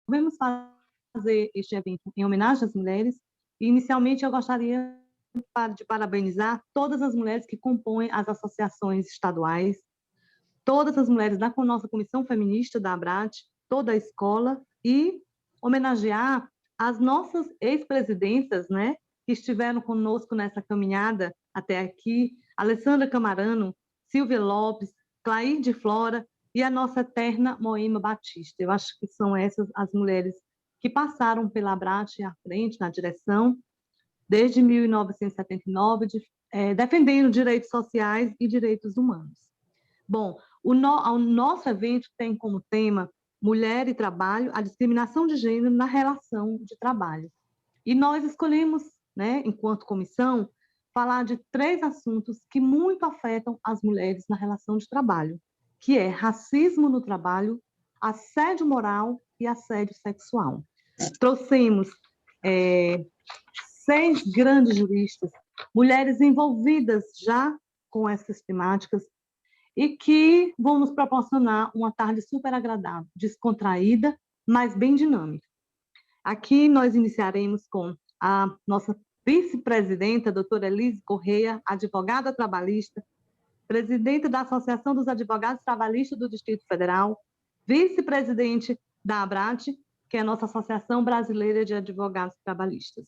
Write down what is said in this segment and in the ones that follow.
resolvemos fazer este evento em homenagem às mulheres. E, inicialmente, eu gostaria de parabenizar todas as mulheres que compõem as associações estaduais, todas as mulheres da nossa comissão feminista da ABRAT, toda a escola, e homenagear as nossas ex-presidentas, né, que estiveram conosco nessa caminhada até aqui, Alessandra Camarano, Silvia Lopes, Clair de Flora e a nossa eterna Moema Batista. Eu acho que são essas as mulheres que passaram pela ABRAT à frente, na direção, desde 1979, defendendo direitos sociais e direitos humanos. Bom, o nosso evento tem como tema Mulher e Trabalho, a discriminação de gênero na relação de trabalho. E nós escolhemos, né, enquanto comissão, falar de 3 assuntos que muito afetam as mulheres na relação de trabalho, que é racismo no trabalho, assédio moral e assédio sexual. Trouxemos 6 grandes juristas, mulheres envolvidas já com essas temáticas, e que vão nos proporcionar uma tarde super agradável, descontraída, mas bem dinâmica. Aqui nós iniciaremos com a nossa vice-presidenta, doutora Elise Correia, advogada trabalhista, presidente da Associação dos Advogados Trabalhistas do Distrito Federal, vice-presidente da ABRAT, que é a nossa Associação Brasileira de Advogados Trabalhistas.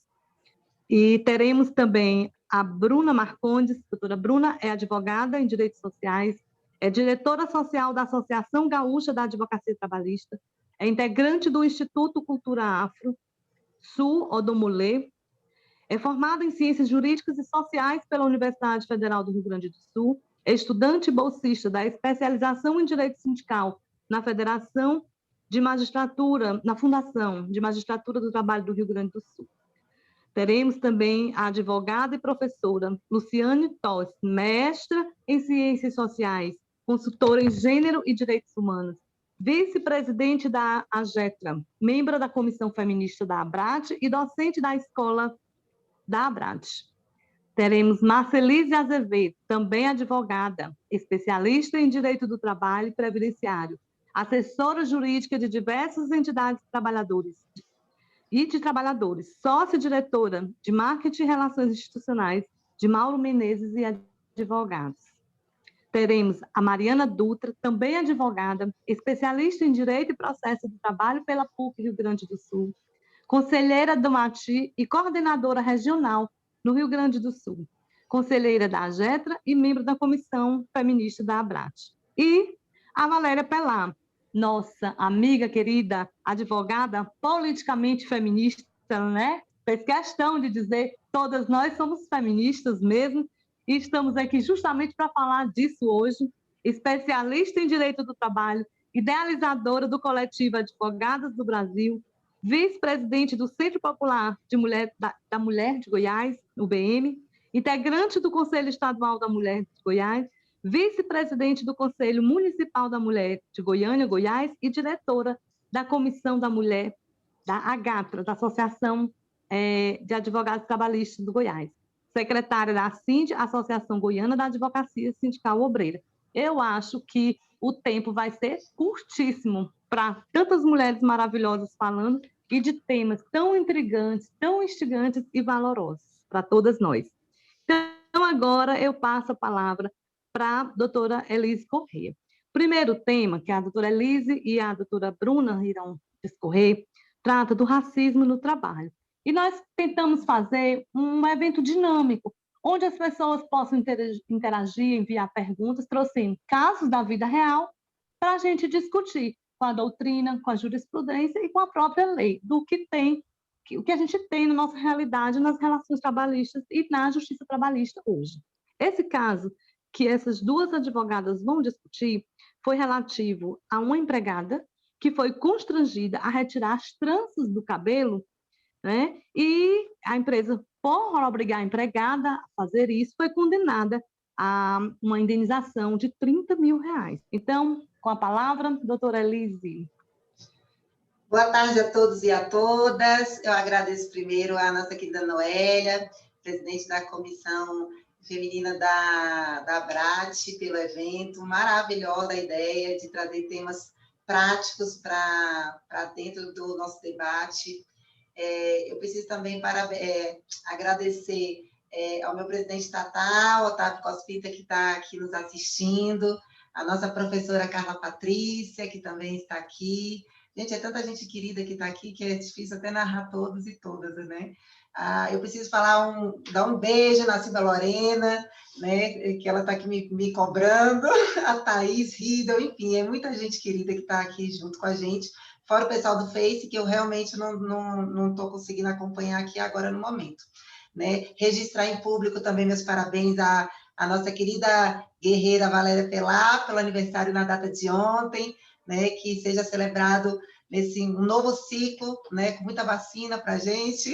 E teremos também a Bruna Marcondes. Doutora Bruna é advogada em Direitos Sociais, é diretora social da Associação Gaúcha da Advocacia Trabalhista, é integrante do Instituto Cultura Afro, Sul Odomolê, é formada em Ciências Jurídicas e Sociais pela Universidade Federal do Rio Grande do Sul, é estudante bolsista da especialização em Direito Sindical na Federação de Magistratura, na Fundação de Magistratura do Trabalho do Rio Grande do Sul. Teremos também a advogada e professora Luciane Toss, mestra em Ciências Sociais, consultora em Gênero e Direitos Humanos, vice-presidente da AGETRA, membro da Comissão Feminista da ABRAT e docente da Escola da ABRAT. Teremos Marcelise Azevedo, também advogada, especialista em Direito do Trabalho e Previdenciário, assessora jurídica de diversas entidades de trabalhadores, sócia-diretora de Marketing e Relações Institucionais de Mauro Menezes e Advogados. Teremos a Mariana Dutra, também advogada, especialista em Direito e Processo do Trabalho pela PUC Rio Grande do Sul, conselheira do MATI e coordenadora regional no Rio Grande do Sul, conselheira da AGETRA e membro da Comissão Feminista da ABRAT. E a Valéria Pelá, nossa amiga querida, advogada politicamente feminista, né? Fez questão de dizer, todas nós somos feministas mesmo, e estamos aqui justamente para falar disso hoje, especialista em Direito do Trabalho, idealizadora do coletivo Advogadas do Brasil, vice-presidente do Centro Popular da Mulher de Goiás, UBM, integrante do Conselho Estadual da Mulher de Goiás, vice-presidente do Conselho Municipal da Mulher de Goiânia, Goiás, e diretora da Comissão da Mulher da AGATRA, da Associação de Advogados Trabalhistas do Goiás, secretária da ASSIND, Associação Goiana da Advocacia Sindical Obreira. Eu acho que o tempo vai ser curtíssimo para tantas mulheres maravilhosas falando e de temas tão intrigantes, tão instigantes e valorosos para todas nós. Então, agora eu passo a palavra para a doutora Elise Correia. Primeiro tema, que a doutora Elise e a doutora Bruna irão discorrer, trata do racismo no trabalho. E nós tentamos fazer um evento dinâmico, onde as pessoas possam interagir, enviar perguntas, trouxemos casos da vida real para a gente discutir com a doutrina, com a jurisprudência e com a própria lei, do que tem, o que a gente tem na nossa realidade nas relações trabalhistas e na justiça trabalhista hoje. Esse caso que essas 2 advogadas vão discutir foi relativo a uma empregada que foi constrangida a retirar as tranças do cabelo, né? E a empresa, por obrigar a empregada a fazer isso, foi condenada a uma indenização de R$30 mil. Então, com a palavra, doutora Elise. Boa tarde a todos e a todas. Eu agradeço primeiro a nossa querida Noélia, presidente da Comissão Feminina da ABRAT, pelo evento. Maravilhosa a ideia de trazer temas práticos para dentro do nosso debate. Eu preciso também agradecer ao meu presidente estatal, Otávio Cospita, que está aqui nos assistindo, a nossa professora Carla Patrícia, que também está aqui. Gente, é tanta gente querida que está aqui que é difícil até narrar todos e todas, né? Eu preciso dar um beijo na Silvia Lorena, né, que ela está aqui me cobrando, a Thaís Riedel, enfim, é muita gente querida que está aqui junto com a gente, fora o pessoal do Face, que eu realmente não estou conseguindo acompanhar aqui agora no momento. Né? Registrar em público também meus parabéns à nossa querida guerreira Valéria Pelá, pelo aniversário na data de ontem, né? Que seja celebrado um novo ciclo, né? Com muita vacina para a gente.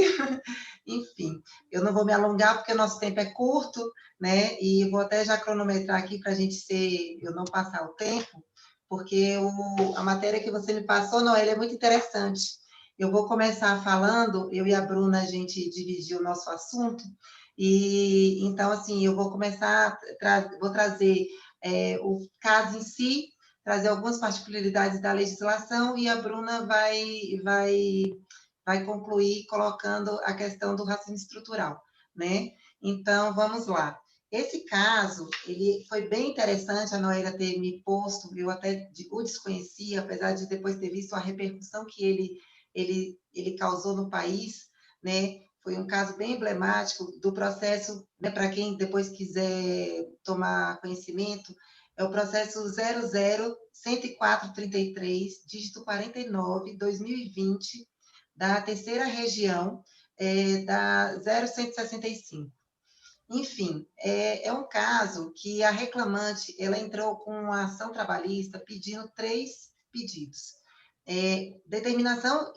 Enfim, eu não vou me alongar porque o nosso tempo é curto, né? E vou até já cronometrar aqui para a gente eu não passar o tempo, porque a matéria que você me passou, Noélia, é muito interessante. Eu vou começar falando, eu e a Bruna, a gente dividiu o nosso assunto, e então, assim, eu vou começar, vou trazer o caso em si, trazer algumas particularidades da legislação, e a Bruna vai concluir colocando a questão do racismo estrutural, né? Então, vamos lá. Esse caso, ele foi bem interessante, a Noélia ter me posto, eu até o desconhecia, apesar de depois ter visto a repercussão que ele causou no país, né? Foi um caso bem emblemático do processo, né, para quem depois quiser tomar conhecimento, é o processo 00-104-33, dígito 49, 2020, da terceira região, da 0165. Enfim, é um caso que a reclamante ela entrou com uma ação trabalhista pedindo 3 pedidos. Determinação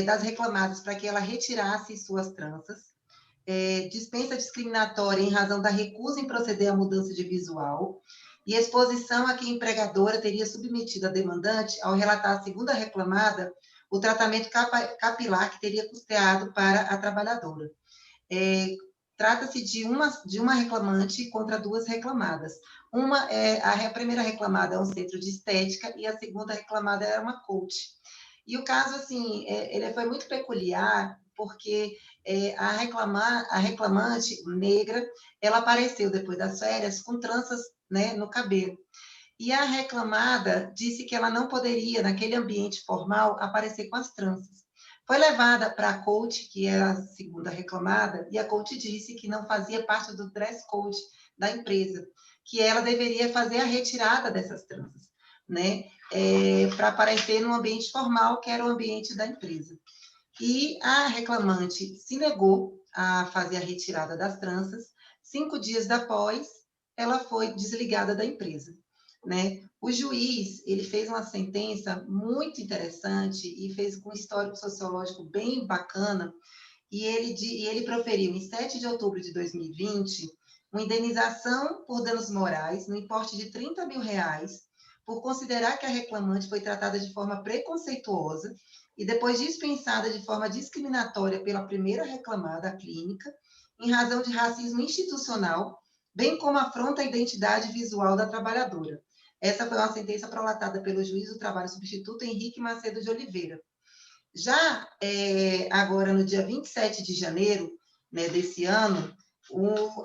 das reclamadas para que ela retirasse suas tranças, dispensa discriminatória em razão da recusa em proceder à mudança de visual e exposição a que a empregadora teria submetido a demandante ao relatar, segundo a reclamada, o tratamento capilar que teria custeado para a trabalhadora. Trata-se de uma reclamante contra 2 reclamadas. A primeira reclamada é um centro de estética e a segunda reclamada é uma coach. E o caso, assim, ele foi muito peculiar, porque a reclamante negra, ela apareceu depois das férias com tranças, né, no cabelo. E a reclamada disse que ela não poderia, naquele ambiente formal, aparecer com as tranças. Foi levada para a coach, que é a segunda reclamada, e a coach disse que não fazia parte do dress code da empresa, que ela deveria fazer a retirada dessas tranças, né? Para aparecer no ambiente formal, que era o ambiente da empresa. E a reclamante se negou a fazer a retirada das tranças. 5 dias depois, ela foi desligada da empresa, né? O juiz, ele fez uma sentença muito interessante e fez com um histórico sociológico bem bacana, e ele proferiu, em 7 de outubro de 2020, uma indenização por danos morais no importe de R$30 mil, por considerar que a reclamante foi tratada de forma preconceituosa e depois dispensada de forma discriminatória pela primeira reclamada, a clínica, em razão de racismo institucional, bem como afronta à identidade visual da trabalhadora. Essa foi uma sentença prolatada pelo juiz do trabalho substituto Henrique Macedo de Oliveira. Já agora, no dia 27 de janeiro, né, desse ano,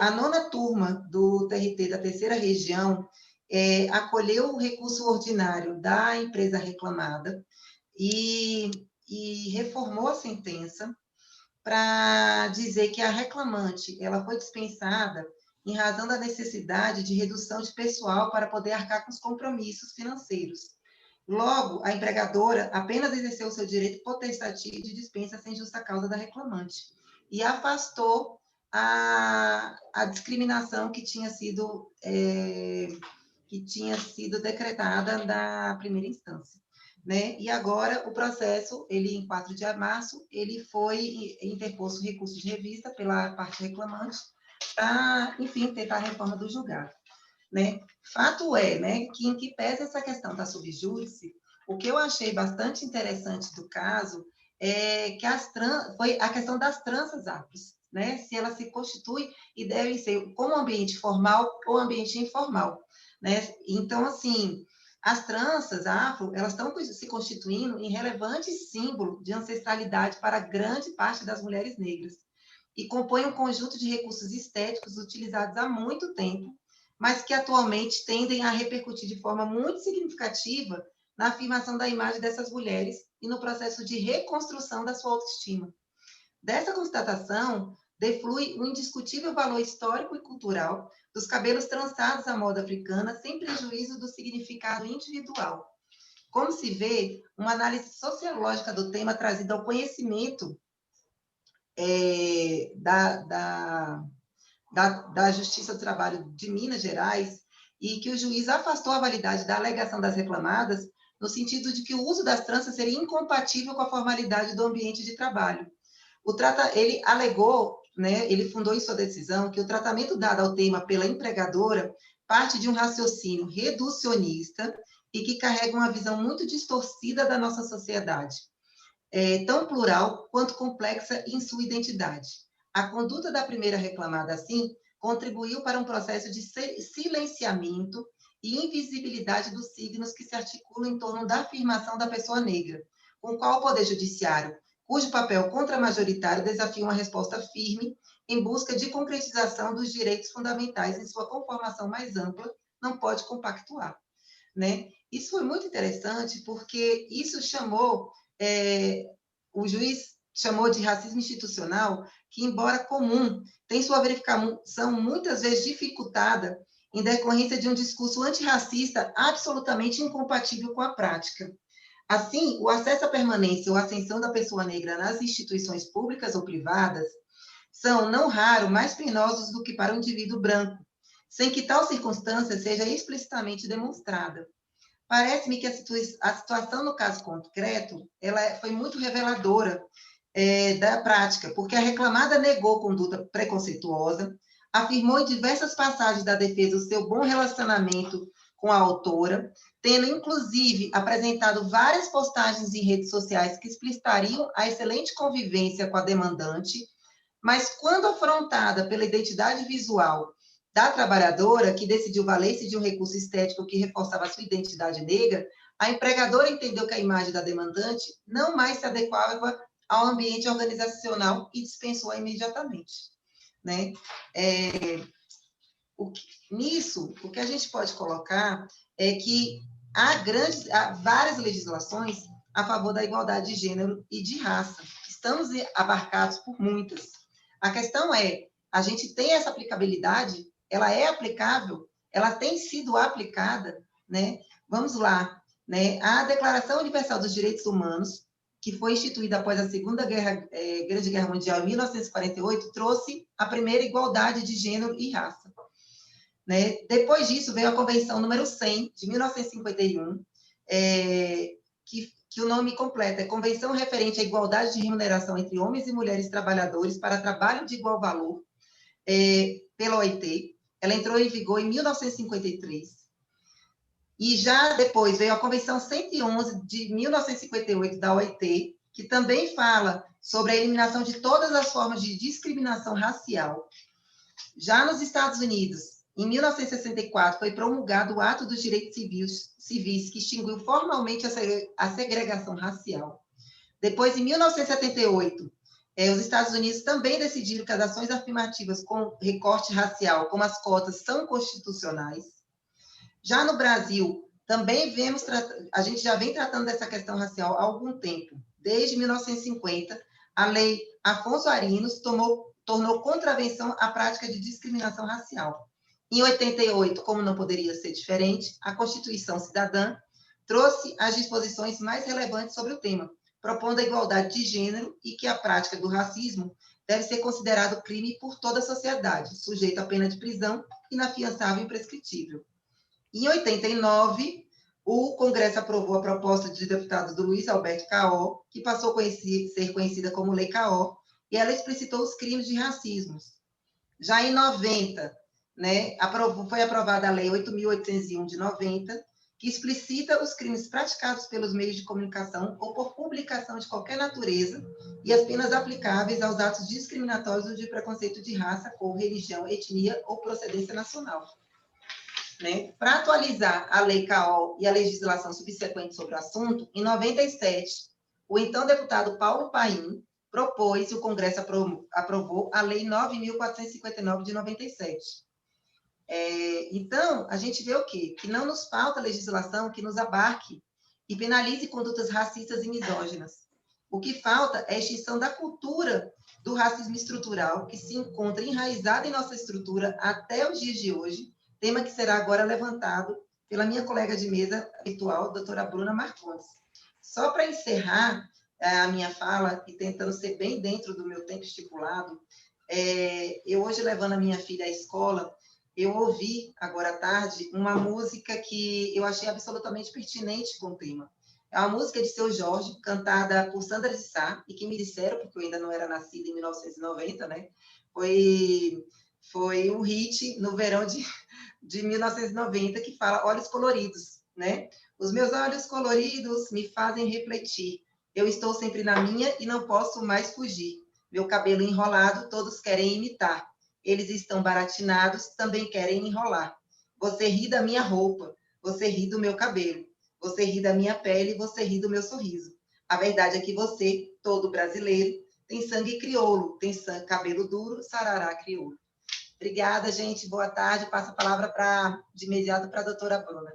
a 9ª turma do TRT da terceira região acolheu o recurso ordinário da empresa reclamada e reformou a sentença para dizer que a reclamante ela foi dispensada em razão da necessidade de redução de pessoal para poder arcar com os compromissos financeiros. Logo, a empregadora apenas exerceu seu direito potestativo de dispensa sem justa causa da reclamante e afastou a discriminação que tinha sido decretada na primeira instância, né? E agora o processo, em 4 de março, ele foi interposto recurso de revista pela parte reclamante para, enfim, tentar a reforma do julgado, né? Fato é, né, que em que pese essa questão da subjúdice, o que eu achei bastante interessante do caso é que foi a questão das tranças afros, né? Se ela se constitui e devem ser como ambiente formal ou ambiente informal, né? Então, assim, As tranças afro, elas estão se constituindo em relevante símbolo de ancestralidade para grande parte das mulheres negras e compõem um conjunto de recursos estéticos utilizados há muito tempo, mas que atualmente tendem a repercutir de forma muito significativa na afirmação da imagem dessas mulheres e no processo de reconstrução da sua autoestima. Dessa constatação, deflui o indiscutível valor histórico e cultural dos cabelos trançados à moda africana, sem prejuízo do significado individual. Como se vê, uma análise sociológica do tema trazida ao conhecimento da Justiça do Trabalho de Minas Gerais, e que o juiz afastou a validade da alegação das reclamadas, no sentido de que o uso das tranças seria incompatível com a formalidade do ambiente de trabalho. Ele alegou, né, ele fundou em sua decisão que o tratamento dado ao tema pela empregadora parte de um raciocínio reducionista e que carrega uma visão muito distorcida da nossa sociedade, tão plural quanto complexa em sua identidade. A conduta da primeira reclamada, assim, contribuiu para um processo de silenciamento e invisibilidade dos signos que se articulam em torno da afirmação da pessoa negra, com o qual o Poder Judiciário, cujo papel contramajoritário desafia uma resposta firme em busca de concretização dos direitos fundamentais em sua conformação mais ampla, não pode compactuar, né? Isso foi muito interessante, porque isso chamou, o juiz chamou de racismo institucional, que, embora comum, tem sua verificação muitas vezes dificultada em decorrência de um discurso antirracista absolutamente incompatível com a prática. Assim, o acesso à permanência ou ascensão da pessoa negra nas instituições públicas ou privadas são, não raro, mais penosos do que para o indivíduo branco, sem que tal circunstância seja explicitamente demonstrada. Parece-me que a situação no caso concreto, ela foi muito reveladora da prática, porque a reclamada negou conduta preconceituosa, afirmou em diversas passagens da defesa o seu bom relacionamento com a autora, tendo, inclusive, apresentado várias postagens em redes sociais que explicitariam a excelente convivência com a demandante, mas quando afrontada pela identidade visual da trabalhadora, que decidiu valer-se de um recurso estético que reforçava a sua identidade negra, a empregadora entendeu que a imagem da demandante não mais se adequava ao ambiente organizacional e dispensou-a imediatamente, né? Nisso, o que a gente pode colocar é que há várias legislações a favor da igualdade de gênero e de raça. Estamos abarcados por muitas. A questão é, a gente tem essa aplicabilidade, ela é aplicável, ela tem sido aplicada, né? Vamos lá, né? A Declaração Universal dos Direitos Humanos, que foi instituída após a Segunda Grande Guerra Mundial, em 1948, trouxe a primeira igualdade de gênero e raça, né? Depois disso, veio a Convenção número 100, de 1951, que o nome completo é Convenção Referente à Igualdade de Remuneração entre Homens e Mulheres Trabalhadores para Trabalho de Igual Valor, pela OIT. Ela entrou em vigor em 1953. E já depois veio a Convenção 111, de 1958, da OIT, que também fala sobre a eliminação de todas as formas de discriminação racial. Já nos Estados Unidos, em 1964, foi promulgado o Ato dos Direitos Civis, que extinguiu formalmente a segregação racial. Depois, em 1978, os Estados Unidos também decidiram que as ações afirmativas com recorte racial, como as cotas, são constitucionais. Já no Brasil, também a gente já vem tratando dessa questão racial há algum tempo. Desde 1950, a Lei Afonso Arinos tornou contravenção a prática de discriminação racial. Em 88, como não poderia ser diferente, a Constituição Cidadã trouxe as disposições mais relevantes sobre o tema, propondo a igualdade de gênero e que a prática do racismo deve ser considerado crime por toda a sociedade, sujeito à pena de prisão, inafiançável e imprescritível. Em 89, o Congresso aprovou a proposta de deputado do Luiz Alberto Caó, que passou a ser conhecida como Lei Caó, e ela explicitou os crimes de racismo. Já em 90, né, foi aprovada a Lei 8.801 de 90, que explicita os crimes praticados pelos meios de comunicação ou por publicação de qualquer natureza e as penas aplicáveis aos atos discriminatórios de preconceito de raça, cor, religião, etnia ou procedência nacional. né, para atualizar a Lei CAO e a legislação subsequente sobre o assunto, em 97, o então deputado Paulo Paim propôs e o Congresso aprovou a Lei 9.459 de 97. Então, a gente vê o quê? Que não nos falta legislação que nos abarque e penalize condutas racistas e misóginas. O que falta é a extinção da cultura do racismo estrutural, que se encontra enraizada em nossa estrutura até os dias de hoje, tema que será agora levantado pela minha colega de mesa virtual, doutora Bruna Marcondes. Só para encerrar a minha fala, e tentando ser bem dentro do meu tempo estipulado, eu hoje levando a minha filha à escola, eu ouvi, agora à tarde, uma música que eu achei absolutamente pertinente com o tema. É uma música de Seu Jorge, cantada por Sandra de Sá, e que me disseram, porque eu ainda não era nascida em 1990, né? Foi um hit no verão de 1990, que fala Olhos Coloridos, né? Os meus olhos coloridos me fazem refletir. Eu estou sempre na minha e não posso mais fugir. Meu cabelo enrolado, todos querem imitar. Eles estão baratinados, também querem enrolar. Você ri da minha roupa, você ri do meu cabelo. Você ri da minha pele, você ri do meu sorriso. A verdade é que você, todo brasileiro, tem sangue crioulo, tem cabelo duro, sarará crioulo. Obrigada, gente. Boa tarde. Passo a palavra de imediato para a doutora Bruna.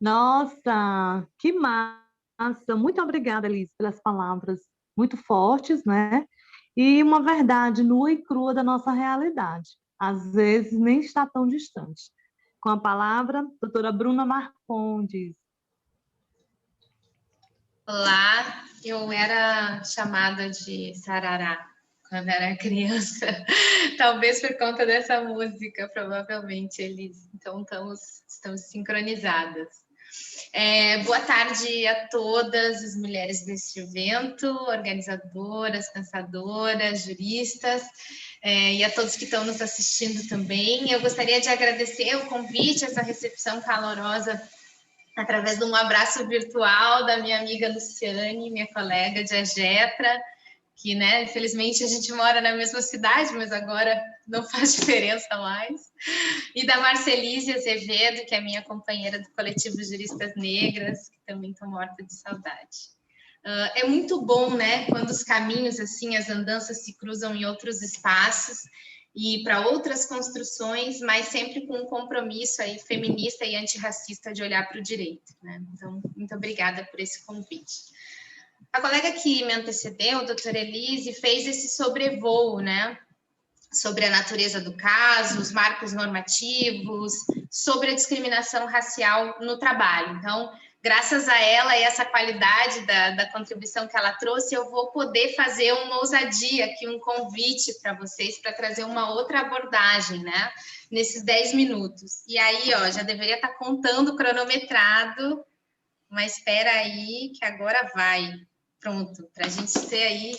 Nossa, que massa! Muito obrigada, Elis, pelas palavras muito fortes, né? E uma verdade nua e crua da nossa realidade. Às vezes nem está tão distante. Com a palavra, doutora Bruna Marcondes. Olá, eu era chamada de Sarará quando era criança, talvez por conta dessa música, provavelmente, Elis. Então, estamos sincronizadas. Boa tarde a todas as mulheres deste evento, organizadoras, pensadoras, juristas, e a todos que estão nos assistindo também. Eu gostaria de agradecer o convite, essa recepção calorosa, através de um abraço virtual da minha amiga Luciane, minha colega de Agetra, que, né, infelizmente a gente mora na mesma cidade, mas agora não faz diferença mais, e da Marcelise Azevedo, que é minha companheira do coletivo Juristas Negras, que também estou morta de saudade. É muito bom, né, quando os caminhos, assim, as andanças se cruzam em outros espaços e para outras construções, mas sempre com um compromisso aí feminista e antirracista de olhar para o direito, né? Então, muito obrigada por esse convite. A colega que me antecedeu, a doutora Elise, fez esse sobrevoo, né? Sobre a natureza do caso, os marcos normativos, sobre a discriminação racial no trabalho. Então, graças a ela e essa qualidade da contribuição que ela trouxe, eu vou poder fazer uma ousadia aqui, um convite para vocês, para trazer uma outra abordagem, né? Nesses 10 minutos. E aí, ó, já deveria estar contando cronometrado, mas espera aí que agora vai. Pronto, para a gente ser aí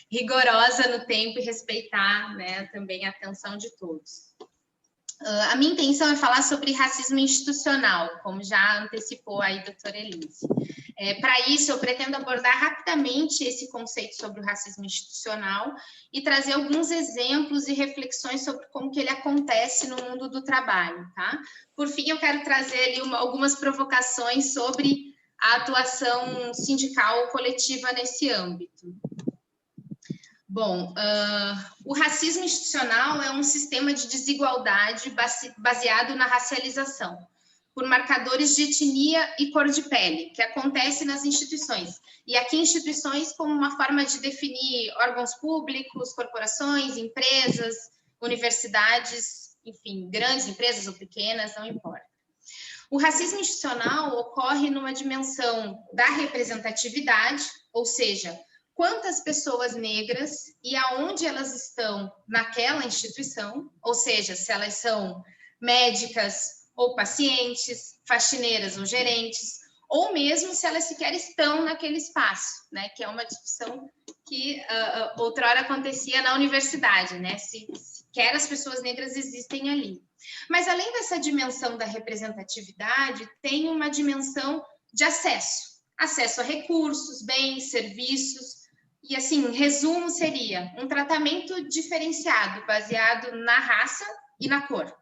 rigorosa no tempo e respeitar, né, também a atenção de todos. A minha intenção é falar sobre racismo institucional, como já antecipou aí a doutora Elise. Para isso, eu pretendo abordar rapidamente esse conceito sobre o racismo institucional e trazer alguns exemplos e reflexões sobre como que ele acontece no mundo do trabalho, tá? Por fim, eu quero trazer ali algumas provocações sobre a atuação sindical coletiva nesse âmbito. Bom, o racismo institucional é um sistema de desigualdade baseado na racialização, por marcadores de etnia e cor de pele, que acontece nas instituições. E aqui instituições como uma forma de definir órgãos públicos, corporações, empresas, universidades, enfim, grandes empresas ou pequenas, não importa. O racismo institucional ocorre numa dimensão da representatividade, ou seja, quantas pessoas negras e aonde elas estão naquela instituição, ou seja, se elas são médicas ou pacientes, faxineiras ou gerentes, ou mesmo se elas sequer estão naquele espaço, né? Que é uma discussão que outrora acontecia na universidade, né? Se sequer as pessoas negras existem ali. Mas, além dessa dimensão da representatividade, tem uma dimensão de acesso. Acesso a recursos, bens, serviços. E, assim, em resumo, seria um tratamento diferenciado, baseado na raça e na cor.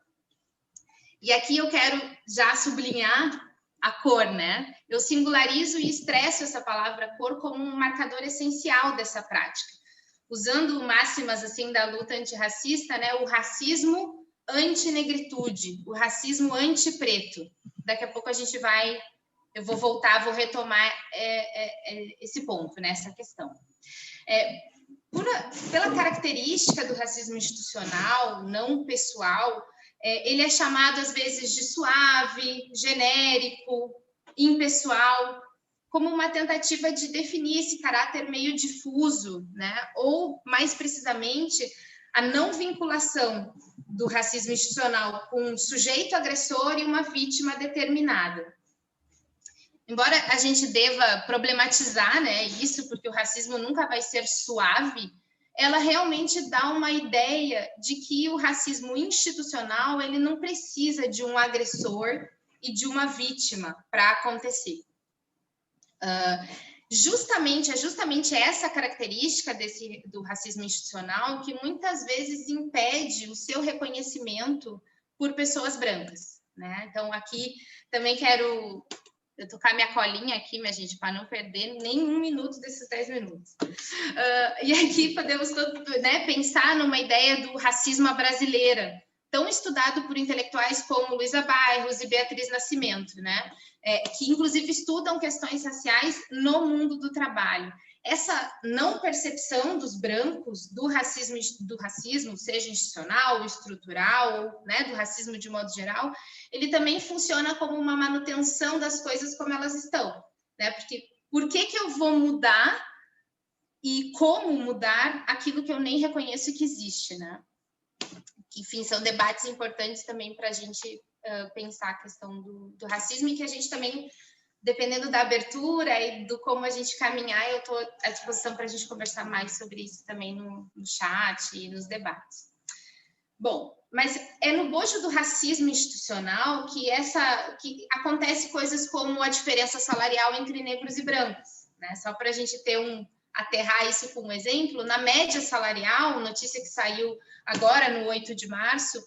E aqui eu quero já sublinhar a cor, né? Eu singularizo e estresso essa palavra cor como um marcador essencial dessa prática. Usando máximas assim da luta antirracista, né? O racismo anti-negritude, o racismo anti-preto. Daqui a pouco a gente eu vou voltar, vou retomar esse ponto, né? Essa questão. Pela característica do racismo institucional, não pessoal, ele é chamado às vezes de suave, genérico, impessoal, como uma tentativa de definir esse caráter meio difuso, né? Ou, mais precisamente, a não vinculação do racismo institucional com um sujeito agressor e uma vítima determinada. Embora a gente deva problematizar, né, isso, porque o racismo nunca vai ser suave, ela realmente dá uma ideia de que o racismo institucional ele não precisa de um agressor e de uma vítima para acontecer. Justamente essa característica do racismo institucional que muitas vezes impede o seu reconhecimento por pessoas brancas, né? Então, aqui também quero tocar minha colinha aqui, minha gente, para não perder nenhum minuto desses 10 minutos. E aqui podemos pensar numa ideia do racismo à brasileira, tão estudado por intelectuais como Luísa Bairros e Beatriz Nascimento, né? Que inclusive estudam questões raciais no mundo do trabalho. Essa não percepção dos brancos do racismo, seja institucional, estrutural, né, do racismo de modo geral, ele também funciona como uma manutenção das coisas como elas estão, né? Porque por que eu vou mudar e como mudar aquilo que eu nem reconheço que existe, né? Enfim, são debates importantes também para a gente pensar a questão do racismo e que a gente também, dependendo da abertura e do como a gente caminhar, eu estou à disposição para a gente conversar mais sobre isso também no chat e nos debates. Bom, mas é no bojo do racismo institucional que acontece coisas como a diferença salarial entre negros e brancos, né? Só para a gente aterrar isso com um exemplo, na média salarial, notícia que saiu agora no 8 de março,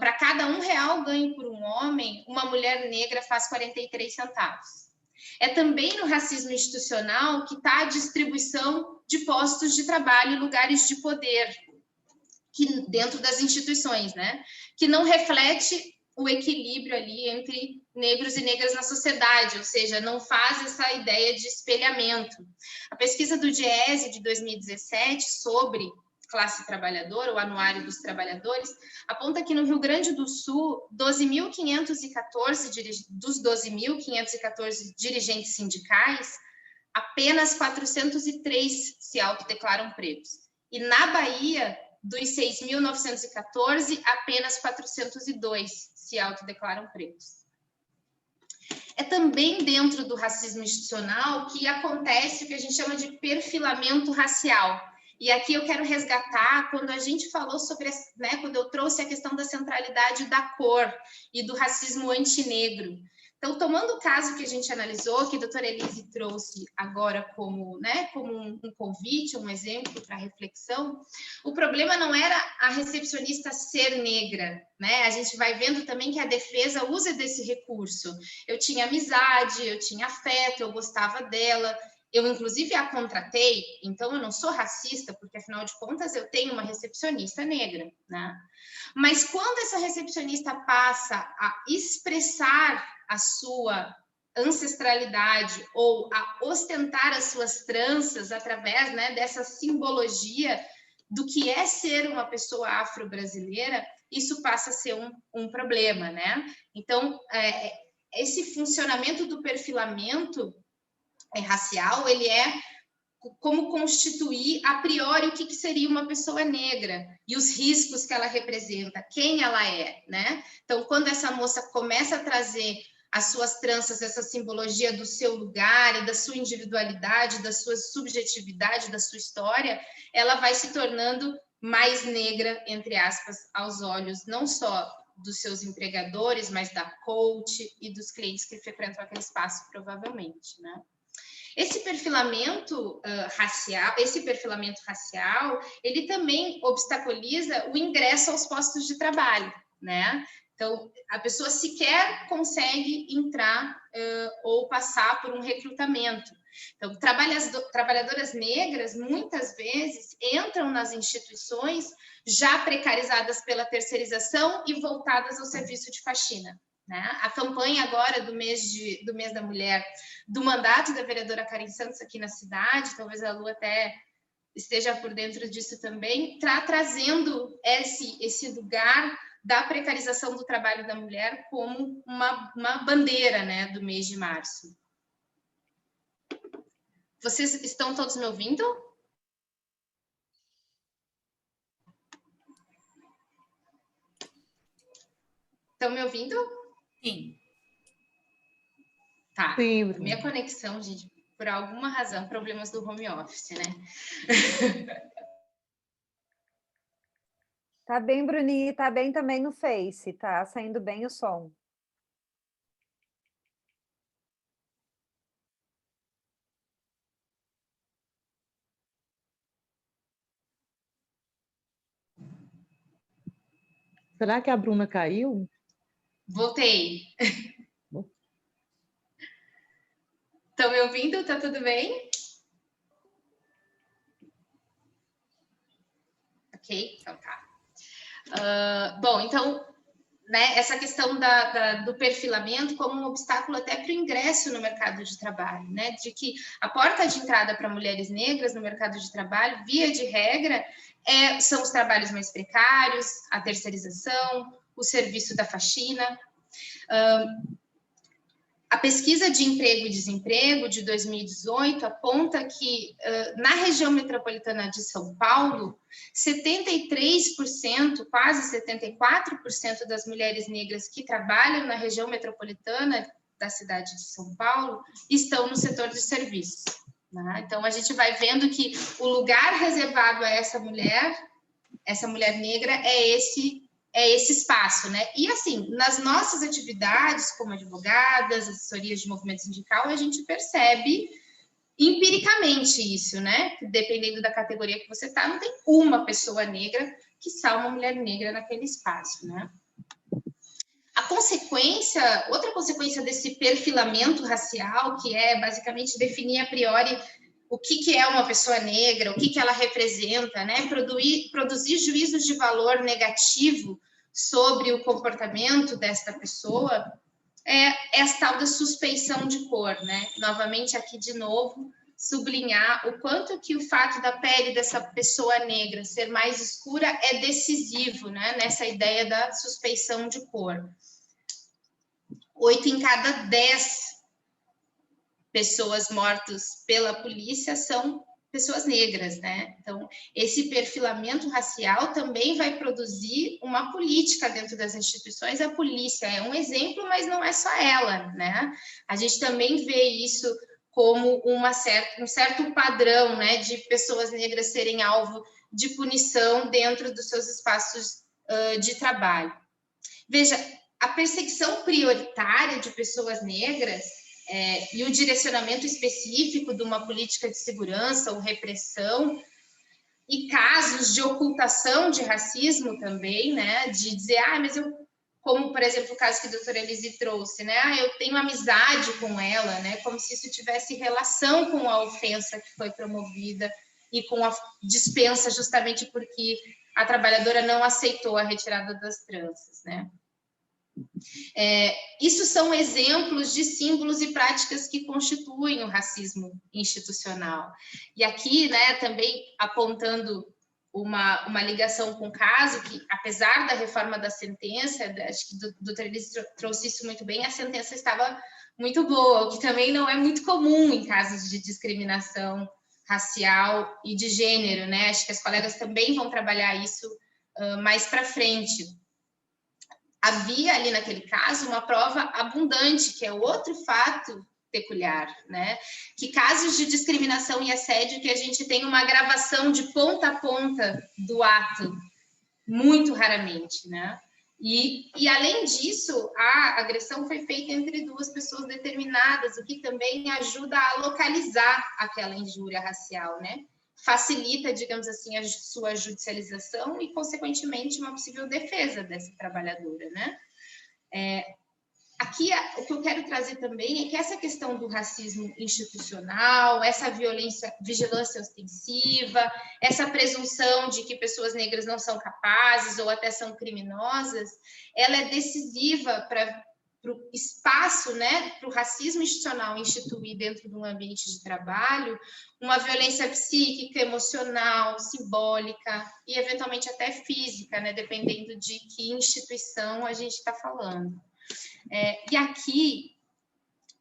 para cada R$1 ganho por um homem, uma mulher negra faz 43 centavos. É também no racismo institucional que está a distribuição de postos de trabalho e lugares de poder dentro das instituições, né? Que não reflete o equilíbrio ali entre negros e negras na sociedade, ou seja, não faz essa ideia de espelhamento. A pesquisa do DIEESE de 2017 sobre classe trabalhadora, o Anuário dos Trabalhadores, aponta que no Rio Grande do Sul, dos 12.514 dirigentes sindicais, apenas 403 se autodeclaram pretos. E na Bahia, dos 6.914, apenas 402 se autodeclaram pretos. É também dentro do racismo institucional que acontece o que a gente chama de perfilamento racial. E aqui eu quero resgatar quando a gente falou sobre, né, quando eu trouxe a questão da centralidade da cor e do racismo antinegro. Então, tomando o caso que a gente analisou, que a doutora Elise trouxe agora como um convite, um exemplo para reflexão, o problema não era a recepcionista ser negra, né? A gente vai vendo também que a defesa usa desse recurso. Eu tinha amizade, eu tinha afeto, eu gostava dela, eu inclusive a contratei, então eu não sou racista, porque afinal de contas eu tenho uma recepcionista negra, né? Mas quando essa recepcionista passa a expressar a sua ancestralidade ou a ostentar as suas tranças através, né, dessa simbologia do que é ser uma pessoa afro-brasileira, isso passa a ser um problema, né? Então, esse funcionamento do perfilamento racial, ele é como constituir a priori o que seria uma pessoa negra e os riscos que ela representa, quem ela é, né? Então, quando essa moça começa a trazer as suas tranças, essa simbologia do seu lugar e da sua individualidade, da sua subjetividade, da sua história, ela vai se tornando mais negra, entre aspas, aos olhos, não só dos seus empregadores, mas da coach e dos clientes que frequentam aquele espaço, provavelmente, né? Esse perfilamento racial, ele também obstaculiza o ingresso aos postos de trabalho, né? Então, a pessoa sequer consegue entrar ou passar por um recrutamento. Então, trabalhadoras negras, muitas vezes, entram nas instituições já precarizadas pela terceirização e voltadas ao serviço de faxina, né? A campanha agora do mês da mulher, do mandato da vereadora Karen Santos aqui na cidade, talvez a Lu até esteja por dentro disso também, trazendo esse lugar da precarização do trabalho da mulher como uma bandeira, né, do mês de março. Vocês estão todos me ouvindo? Estão me ouvindo? Sim. Tá. Sim, minha conexão, gente, por alguma razão, problemas do home office, né? Tá bem, Bruni, tá bem também no Face, tá saindo bem o som. Será que a Bruna caiu? Voltei. Estão me ouvindo? Tá tudo bem? Ok, então tá. Bom, então, né, essa questão do perfilamento como um obstáculo até para o ingresso no mercado de trabalho, né? De que a porta de entrada para mulheres negras no mercado de trabalho, via de regra, são os trabalhos mais precários, a terceirização, o serviço da faxina. A pesquisa de emprego e desemprego de 2018 aponta que, na região metropolitana de São Paulo, 73%, quase 74% das mulheres negras que trabalham na região metropolitana da cidade de São Paulo estão no setor de serviços, né? Então, a gente vai vendo que o lugar reservado a essa mulher negra é esse espaço, né? E assim, nas nossas atividades como advogadas, assessorias de movimento sindical, a gente percebe empiricamente isso, né? Dependendo da categoria que você está, não tem uma pessoa negra que quiçá uma mulher negra naquele espaço, né? Outra consequência desse perfilamento racial, que é basicamente definir a priori o que é uma pessoa negra, o que ela representa, né? Produzir juízos de valor negativo sobre o comportamento desta pessoa, é a tal da suspeição de cor, né? Novamente aqui de novo, sublinhar o quanto que o fato da pele dessa pessoa negra ser mais escura é decisivo, né? Nessa ideia da suspeição de cor. 8 em cada 10 pessoas mortas pela polícia são pessoas negras, né? Então, esse perfilamento racial também vai produzir uma política dentro das instituições. A polícia é um exemplo, mas não é só ela, né? A gente também vê isso como um certo padrão, né, de pessoas negras serem alvo de punição dentro dos seus espaços de trabalho. Veja, a perseguição prioritária de pessoas negras e o direcionamento específico de uma política de segurança ou repressão e casos de ocultação de racismo também, né? De dizer, mas como, por exemplo, o caso que a doutora Elise trouxe, né? Eu tenho amizade com ela, né? Como se isso tivesse relação com a ofensa que foi promovida e com a dispensa justamente porque a trabalhadora não aceitou a retirada das tranças, né? Isso são exemplos de símbolos e práticas que constituem o racismo institucional. E aqui, né, também apontando uma ligação com o caso, que apesar da reforma da sentença, acho que o doutor Elise trouxe isso muito bem, a sentença estava muito boa, o que também não é muito comum em casos de discriminação racial e de gênero, né? Acho que as colegas também vão trabalhar isso mais para frente. Havia ali naquele caso uma prova abundante, que é outro fato peculiar, né? Que casos de discriminação e assédio que a gente tem uma gravação de ponta a ponta do ato, muito raramente, né? E além disso, a agressão foi feita entre duas pessoas determinadas, o que também ajuda a localizar aquela injúria racial, né? Facilita, digamos assim, a sua judicialização e, consequentemente, uma possível defesa dessa trabalhadora, né? Aqui, o que eu quero trazer também é que essa questão do racismo institucional, essa vigilância ostensiva, essa presunção de que pessoas negras não são capazes ou até são criminosas, ela é decisiva para o espaço, né, para o racismo institucional instituir dentro de um ambiente de trabalho uma violência psíquica, emocional, simbólica e eventualmente até física, né, dependendo de que instituição a gente está falando. E aqui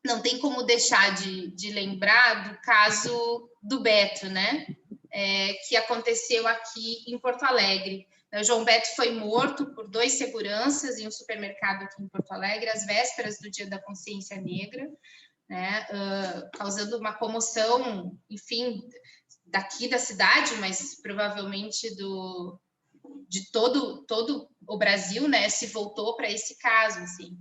não tem como deixar de lembrar do caso do Beto, né? Que aconteceu aqui em Porto Alegre. O João Beto foi morto por 2 seguranças em um supermercado aqui em Porto Alegre, às vésperas do Dia da Consciência Negra, né? Causando uma comoção, enfim, daqui da cidade, mas provavelmente de todo o Brasil, né? Se voltou para esse caso, assim.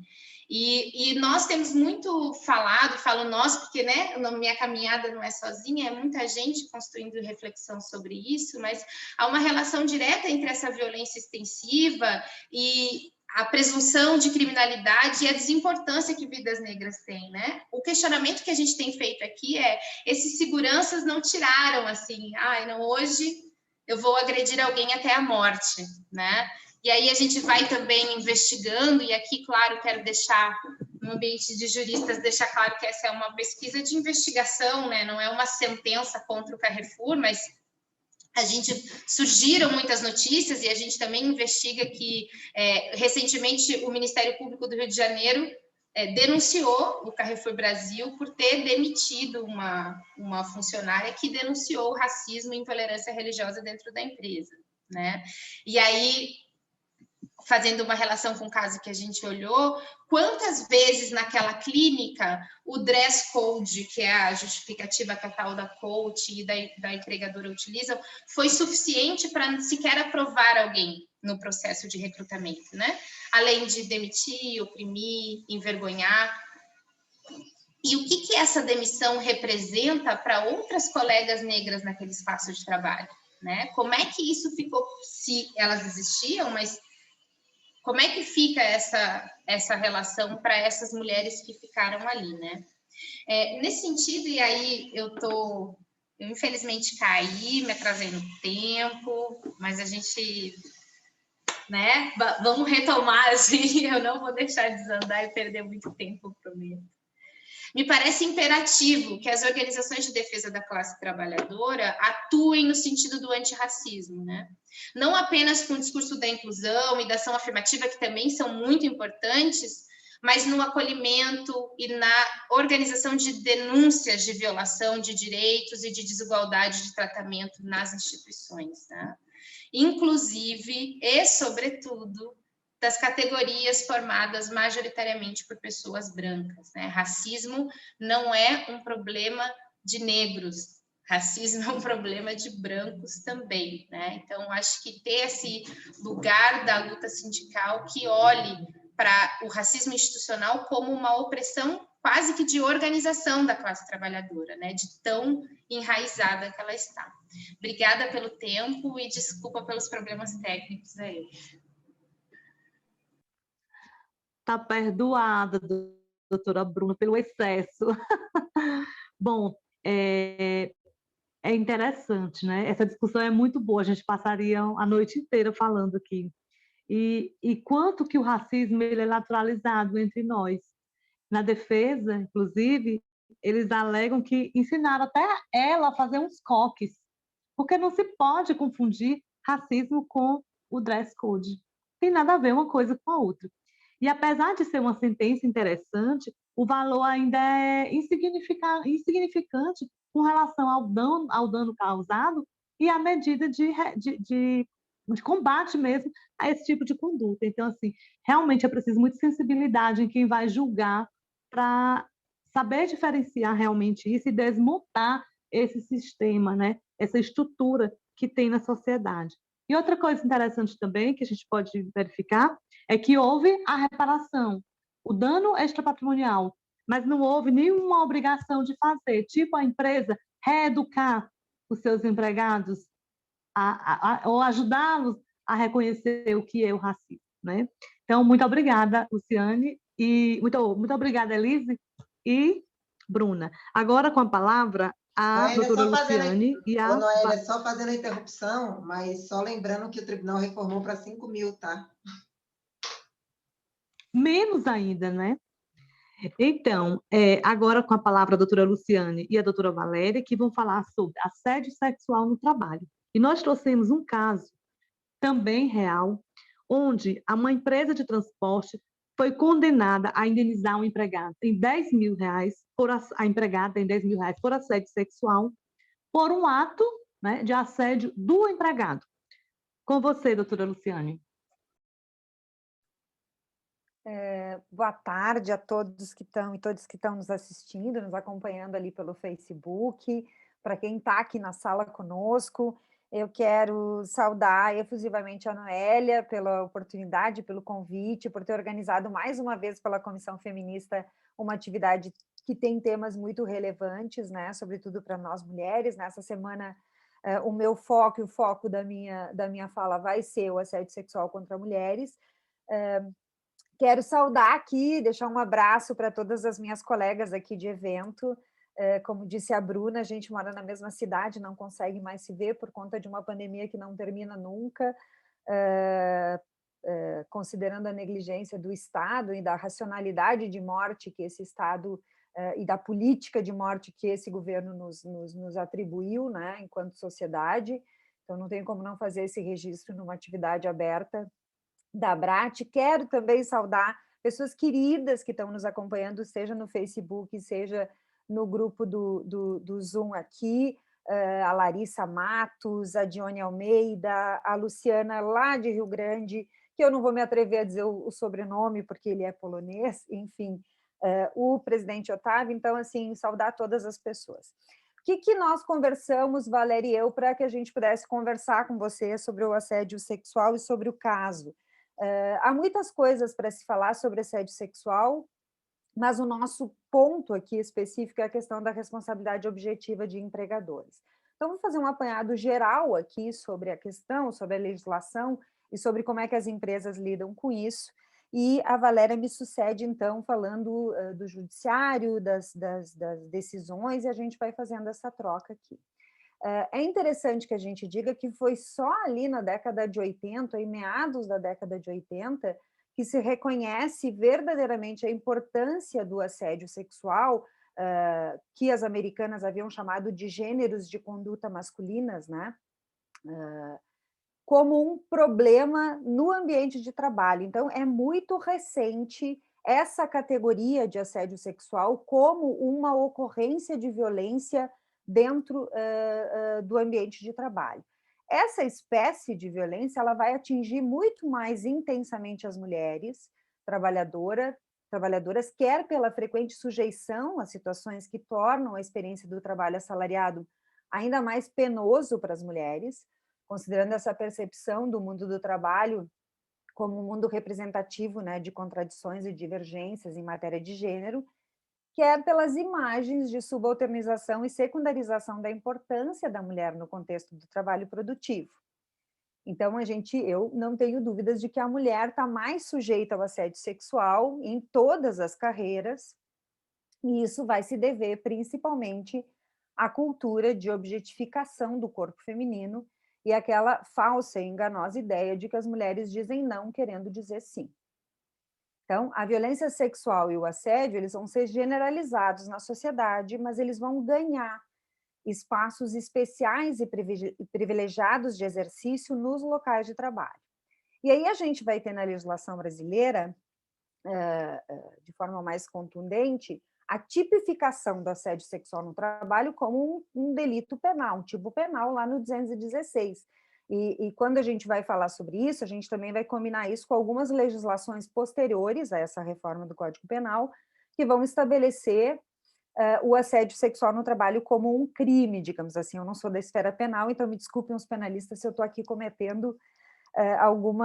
E nós temos muito falo nós, porque, né, a minha caminhada não é sozinha, é muita gente construindo reflexão sobre isso, mas há uma relação direta entre essa violência extensiva e a presunção de criminalidade e a desimportância que vidas negras têm, né? O questionamento que a gente tem feito aqui é: esses seguranças não tiraram, assim, não, hoje eu vou agredir alguém até a morte, né? E aí a gente vai também investigando, e aqui, claro, quero deixar, no ambiente de juristas, deixar claro que essa é uma pesquisa de investigação, né? Não é uma sentença contra o Carrefour, mas surgiram muitas notícias e a gente também investiga que, recentemente, o Ministério Público do Rio de Janeiro denunciou o Carrefour Brasil por ter demitido uma funcionária que denunciou racismo e intolerância religiosa dentro da empresa, né? E aí, fazendo uma relação com o caso que a gente olhou, quantas vezes naquela clínica o dress code, que é a justificativa que a tal da coach e da empregadora utilizam, foi suficiente para sequer aprovar alguém no processo de recrutamento, né? Além de demitir, oprimir, envergonhar. E o que essa demissão representa para outras colegas negras naquele espaço de trabalho, né? Como é que isso ficou, se elas existiam, mas como é que fica essa relação para essas mulheres que ficaram ali, né? Nesse sentido, e aí eu infelizmente caí, me atrasei no tempo, mas a gente, né, vamos retomar, assim, eu não vou deixar desandar e perder muito tempo, prometo. Me parece imperativo que as organizações de defesa da classe trabalhadora atuem no sentido do antirracismo, né? Não apenas com o discurso da inclusão e da ação afirmativa, que também são muito importantes, mas no acolhimento e na organização de denúncias de violação de direitos e de desigualdade de tratamento nas instituições, né? Inclusive e, sobretudo, das categorias formadas majoritariamente por pessoas brancas, né? Racismo não é um problema de negros, racismo é um problema de brancos também, né? Então, acho que ter esse lugar da luta sindical que olhe para o racismo institucional como uma opressão quase que de organização da classe trabalhadora, né? De tão enraizada que ela está. Obrigada pelo tempo e desculpa pelos problemas técnicos aí. Está perdoada, doutora Bruna, pelo excesso. Bom, é interessante, né? Essa discussão é muito boa, a gente passaria a noite inteira falando aqui. E quanto que o racismo ele é naturalizado entre nós. Na defesa, inclusive, eles alegam que ensinaram até ela a fazer uns coques, porque não se pode confundir racismo com o dress code. Tem nada a ver uma coisa com a outra. E apesar de ser uma sentença interessante, o valor ainda é insignificante com relação ao dano causado e à medida de combate mesmo a esse tipo de conduta. Então, assim, realmente é preciso muita sensibilidade em quem vai julgar para saber diferenciar realmente isso e desmontar esse sistema, né? Essa estrutura que tem na sociedade. E outra coisa interessante também que a gente pode verificar é que houve a reparação, o dano extrapatrimonial, mas não houve nenhuma obrigação de fazer, tipo a empresa reeducar os seus empregados ou ajudá-los a reconhecer o que é o racismo, né? Então, muito obrigada, Luciane, e muito obrigada, Elise e Bruna. Agora, com a palavra, a Noélia, doutora só fazendo, Luciane e ô, a... Noélia, só fazendo a interrupção, mas só lembrando que o tribunal reformou para 5.000, tá? Menos ainda, né? Então, agora com a palavra a doutora Luciane e a doutora Valéria, que vão falar sobre assédio sexual no trabalho. E nós trouxemos um caso também real, onde uma empresa de transporte foi condenada a indenizar um empregado em 10 mil reais, a empregada em 10 mil reais por assédio sexual, por um ato, né, de assédio do empregado. Com você, doutora Luciane. Boa tarde a todos que estão e todos que estão nos assistindo, nos acompanhando ali pelo Facebook. Para quem está aqui na sala conosco, eu quero saudar efusivamente a Noélia pela oportunidade, pelo convite, por ter organizado mais uma vez pela Comissão Feminista uma atividade que tem temas muito relevantes, né, sobretudo para nós mulheres. Nessa semana, o meu foco e o foco da minha fala vai ser o assédio sexual contra mulheres. Quero saudar aqui, deixar um abraço para todas as minhas colegas aqui de evento. Como disse a Bruna, a gente mora na mesma cidade, não consegue mais se ver por conta de uma pandemia que não termina nunca, considerando a negligência do Estado e da racionalidade de morte que esse Estado e da política de morte que esse governo nos atribuiu, né, enquanto sociedade. Então, não tem como não fazer esse registro numa atividade aberta da Abrat. Quero também saudar pessoas queridas que estão nos acompanhando, seja no Facebook, seja no grupo do Zoom aqui, a Larissa Matos, a Dione Almeida, a Luciana lá de Rio Grande, que eu não vou me atrever a dizer o sobrenome, porque ele é polonês, enfim, o presidente Otávio. Então, assim, saudar todas as pessoas. O que nós conversamos, Valéria e eu, para que a gente pudesse conversar com você sobre o assédio sexual e sobre o caso? Há muitas coisas para se falar sobre assédio sexual, mas o nosso ponto aqui específico é a questão da responsabilidade objetiva de empregadores. Então, vou fazer um apanhado geral aqui sobre a questão, sobre a legislação e sobre como é que as empresas lidam com isso. E a Valéria me sucede, então, falando do judiciário, das decisões, e a gente vai fazendo essa troca aqui. É interessante que a gente diga que foi só ali na década de 80, em meados da década de 80, que se reconhece verdadeiramente a importância do assédio sexual, que as americanas haviam chamado de gêneros de conduta masculinas, né? Como um problema no ambiente de trabalho. Então, é muito recente essa categoria de assédio sexual como uma ocorrência de violência dentro do ambiente de trabalho. Essa espécie de violência ela vai atingir muito mais intensamente as mulheres trabalhadoras, quer pela frequente sujeição a situações que tornam a experiência do trabalho assalariado ainda mais penoso para as mulheres, considerando essa percepção do mundo do trabalho como um mundo representativo, né, de contradições e divergências em matéria de gênero, quer pelas imagens de subalternização e secundarização da importância da mulher no contexto do trabalho produtivo. Então, eu não tenho dúvidas de que a mulher está mais sujeita ao assédio sexual em todas as carreiras, e isso vai se dever principalmente à cultura de objetificação do corpo feminino e aquela falsa e enganosa ideia de que as mulheres dizem não querendo dizer sim. Então, a violência sexual e o assédio, eles vão ser generalizados na sociedade, mas eles vão ganhar espaços especiais e privilegiados de exercício nos locais de trabalho. E aí a gente vai ter na legislação brasileira, de forma mais contundente, a tipificação do assédio sexual no trabalho como um delito penal, um tipo penal lá no 216. E quando a gente vai falar sobre isso, a gente também vai combinar isso com algumas legislações posteriores a essa reforma do Código Penal, que vão estabelecer o assédio sexual no trabalho como um crime, digamos assim. Eu não sou da esfera penal, então me desculpem os penalistas se eu estou aqui cometendo algum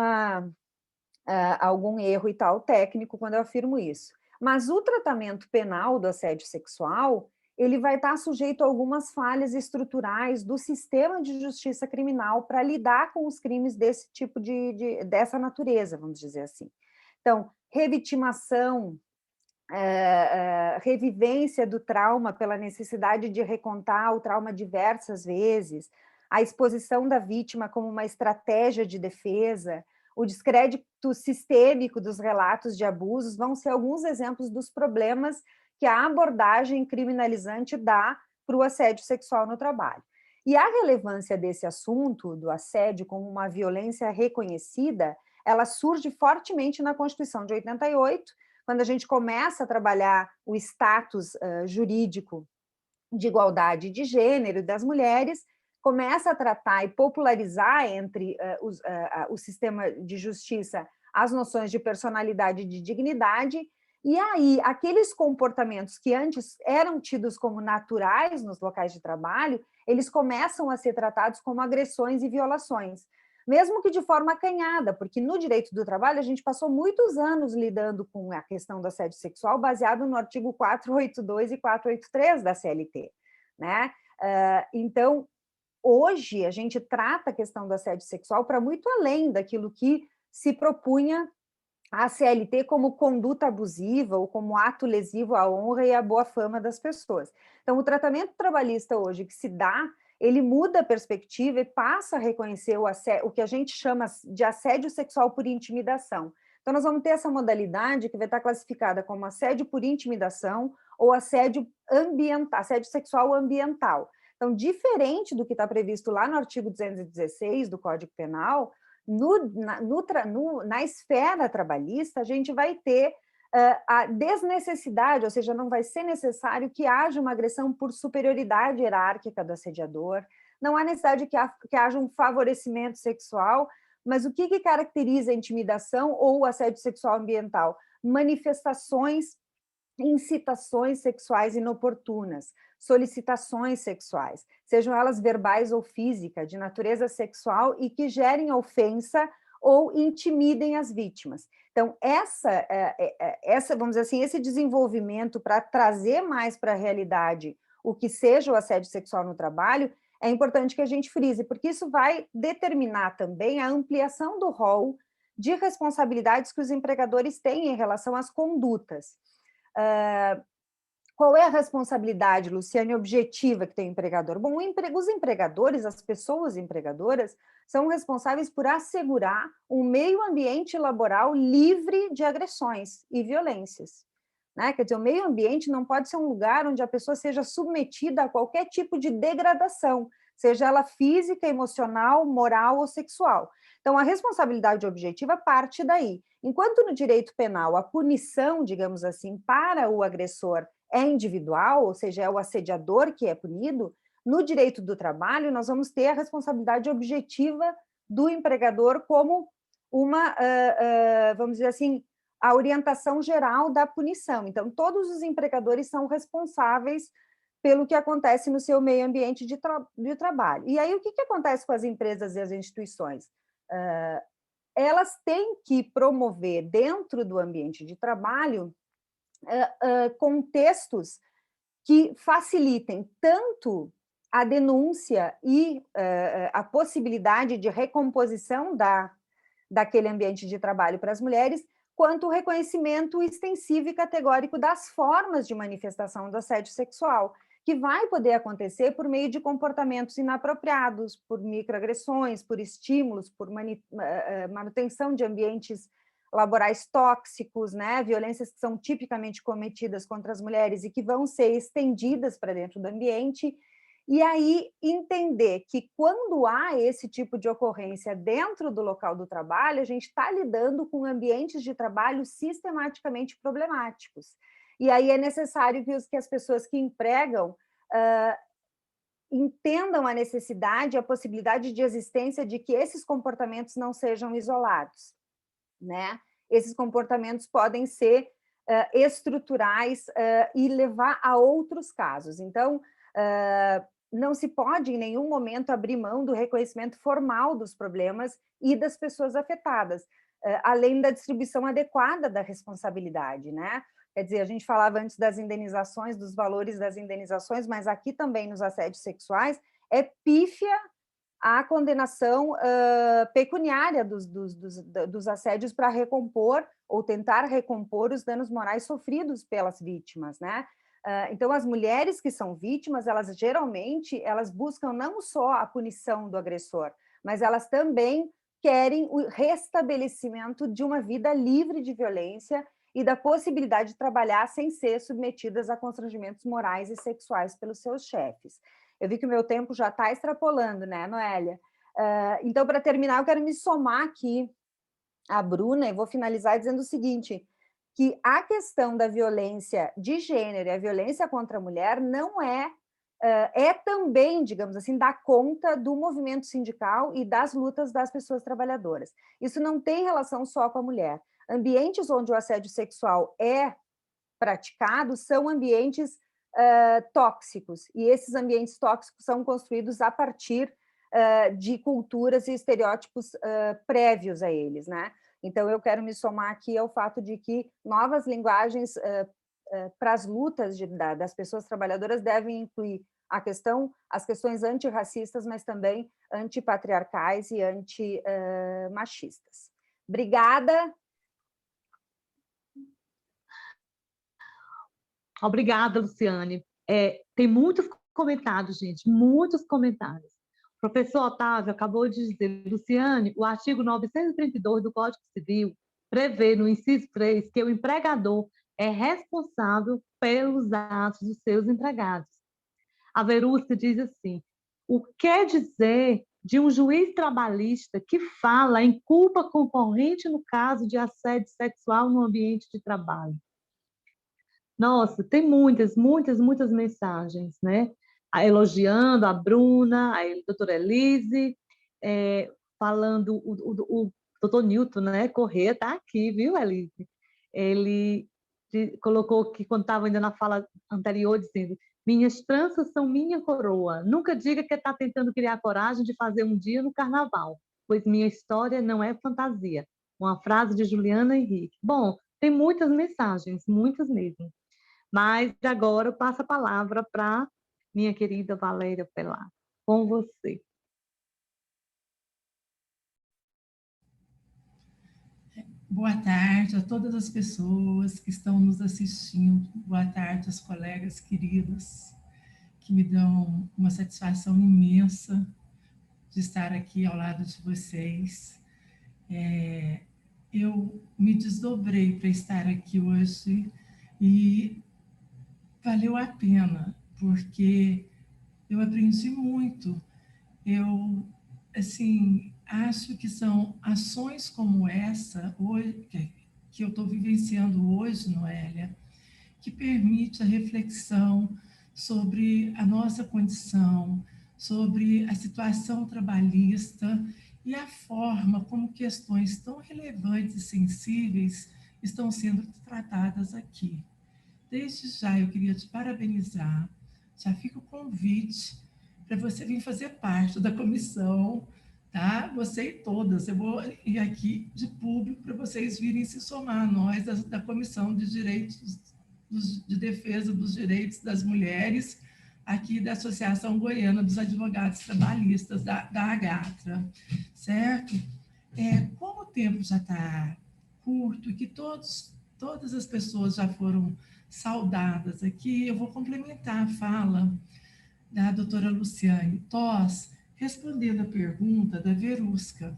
erro e tal técnico quando eu afirmo isso. Mas o tratamento penal do assédio sexual, ele vai estar sujeito a algumas falhas estruturais do sistema de justiça criminal para lidar com os crimes desse tipo dessa natureza, vamos dizer assim. Então, revitimação, revivência do trauma pela necessidade de recontar o trauma diversas vezes, a exposição da vítima como uma estratégia de defesa, o descrédito sistêmico dos relatos de abusos vão ser alguns exemplos dos problemas que a abordagem criminalizante dá para o assédio sexual no trabalho. E a relevância desse assunto, do assédio como uma violência reconhecida, ela surge fortemente na Constituição de 88, quando a gente começa a trabalhar o status jurídico de igualdade de gênero das mulheres, começa a tratar e popularizar entre o sistema de justiça as noções de personalidade e de dignidade, e aí aqueles comportamentos que antes eram tidos como naturais nos locais de trabalho, eles começam a ser tratados como agressões e violações, mesmo que de forma acanhada, porque no direito do trabalho a gente passou muitos anos lidando com a questão do assédio sexual baseado no artigo 482 e 483 da CLT, né? Então, hoje a gente trata a questão do assédio sexual para muito além daquilo que se propunha a CLT como conduta abusiva ou como ato lesivo à honra e à boa fama das pessoas. Então, o tratamento trabalhista hoje que se dá, ele muda a perspectiva e passa a reconhecer o que a gente chama de assédio sexual por intimidação. Então, nós vamos ter essa modalidade que vai estar classificada como assédio por intimidação ou assédio ambiental, assédio sexual ambiental. Então, diferente do que está previsto lá no artigo 216 do Código Penal, na esfera trabalhista, a gente vai ter a desnecessidade, ou seja, não vai ser necessário que haja uma agressão por superioridade hierárquica do assediador, não há necessidade que haja um favorecimento sexual, mas o que caracteriza a intimidação ou o assédio sexual ambiental? Manifestações, incitações sexuais inoportunas, solicitações sexuais, sejam elas verbais ou físicas, de natureza sexual e que gerem ofensa ou intimidem as vítimas. Então, vamos dizer assim, esse desenvolvimento para trazer mais para a realidade o que seja o assédio sexual no trabalho, é importante que a gente frise, porque isso vai determinar também a ampliação do rol de responsabilidades que os empregadores têm em relação às condutas. Qual é a responsabilidade, Luciane, objetiva que tem o empregador? Bom, os empregadores, as pessoas empregadoras, são responsáveis por assegurar um meio ambiente laboral livre de agressões e violências, né? Quer dizer, o meio ambiente não pode ser um lugar onde a pessoa seja submetida a qualquer tipo de degradação, seja ela física, emocional, moral ou sexual. Então, a responsabilidade objetiva parte daí. Enquanto no direito penal a punição, digamos assim, para o agressor é individual, ou seja, é o assediador que é punido, no direito do trabalho nós vamos ter a responsabilidade objetiva do empregador como uma, vamos dizer assim, a orientação geral da punição. Então, todos os empregadores são responsáveis pelo que acontece no seu meio ambiente de trabalho. E aí, o que acontece com as empresas e as instituições? Elas têm que promover, dentro do ambiente de trabalho, contextos que facilitem tanto a denúncia e a possibilidade de recomposição daquele ambiente de trabalho para as mulheres, quanto o reconhecimento extensivo e categórico das formas de manifestação do assédio sexual, que vai poder acontecer por meio de comportamentos inapropriados, por microagressões, por estímulos, por manutenção de ambientes laborais tóxicos, né? Violências que são tipicamente cometidas contra as mulheres e que vão ser estendidas para dentro do ambiente, e aí entender que quando há esse tipo de ocorrência dentro do local do trabalho, a gente está lidando com ambientes de trabalho sistematicamente problemáticos. E aí é necessário que as pessoas que empregam entendam a necessidade, a possibilidade de existência de que esses comportamentos não sejam isolados, né? Esses comportamentos podem ser estruturais e levar a outros casos. Então, não se pode em nenhum momento abrir mão do reconhecimento formal dos problemas e das pessoas afetadas, além da distribuição adequada da responsabilidade, né? Quer dizer, a gente falava antes das indenizações, dos valores das indenizações, mas aqui também nos assédios sexuais é pífia a condenação pecuniária dos assédios para recompor ou tentar recompor os danos morais sofridos pelas vítimas, né? Então, as mulheres que são vítimas, elas geralmente buscam não só a punição do agressor, mas elas também querem o restabelecimento de uma vida livre de violência e da possibilidade de trabalhar sem ser submetidas a constrangimentos morais e sexuais pelos seus chefes. Eu vi que o meu tempo já está extrapolando, né, Noélia? Então, para terminar, eu quero me somar aqui à Bruna e vou finalizar dizendo o seguinte, que a questão da violência de gênero e a violência contra a mulher não é também, digamos assim, dá conta do movimento sindical e das lutas das pessoas trabalhadoras. Isso não tem relação só com a mulher. Ambientes onde o assédio sexual é praticado são ambientes tóxicos, e esses ambientes tóxicos são construídos a partir de culturas e estereótipos prévios a eles, né? Então, eu quero me somar aqui ao fato de que novas linguagens para as lutas das pessoas trabalhadoras devem incluir as questões antirracistas, mas também antipatriarcais e antimachistas. Obrigada. Obrigada, Luciane. Tem muitos comentários, gente, muitos comentários. O professor Otávio acabou de dizer, Luciane, o artigo 932 do Código Civil prevê no inciso 3 que o empregador é responsável pelos atos dos seus empregados. A Verusca diz assim, o que dizer de um juiz trabalhista que fala em culpa concorrente no caso de assédio sexual no ambiente de trabalho? Nossa, tem muitas mensagens, né? Elogiando a Bruna, a doutora Elise, falando, o doutor Newton, né? Corrêa está aqui, viu, Elise? Ele colocou que, quando estava ainda na fala anterior, dizendo, minhas tranças são minha coroa, nunca diga que está tentando criar coragem de fazer um dia no carnaval, pois minha história não é fantasia. Uma frase de Juliana Henrique. Bom, tem muitas mensagens, muitas mesmo. Mas agora eu passo a palavra para minha querida Valéria Pelar. Com você. Boa tarde a todas as pessoas que estão nos assistindo. Boa tarde às colegas queridas, que me dão uma satisfação imensa de estar aqui ao lado de vocês. Eu me desdobrei para estar aqui hoje e valeu a pena, porque eu aprendi muito. Eu, assim, acho que são ações como essa, hoje, que eu estou vivenciando hoje, Noélia, que permite a reflexão sobre a nossa condição, sobre a situação trabalhista e a forma como questões tão relevantes e sensíveis estão sendo tratadas aqui. Desde já eu queria te parabenizar, já fica o convite para você vir fazer parte da comissão, tá? Você e todas, eu vou ir aqui de público para vocês virem se somar a nós da Comissão de Direitos, de Defesa dos Direitos das Mulheres, aqui da Associação Goiana dos Advogados Trabalhistas, da AGATRA, certo? Como o tempo já está curto e que todas as pessoas já foram saudadas aqui, eu vou complementar a fala da doutora Luciane Toss, respondendo a pergunta da Verusca.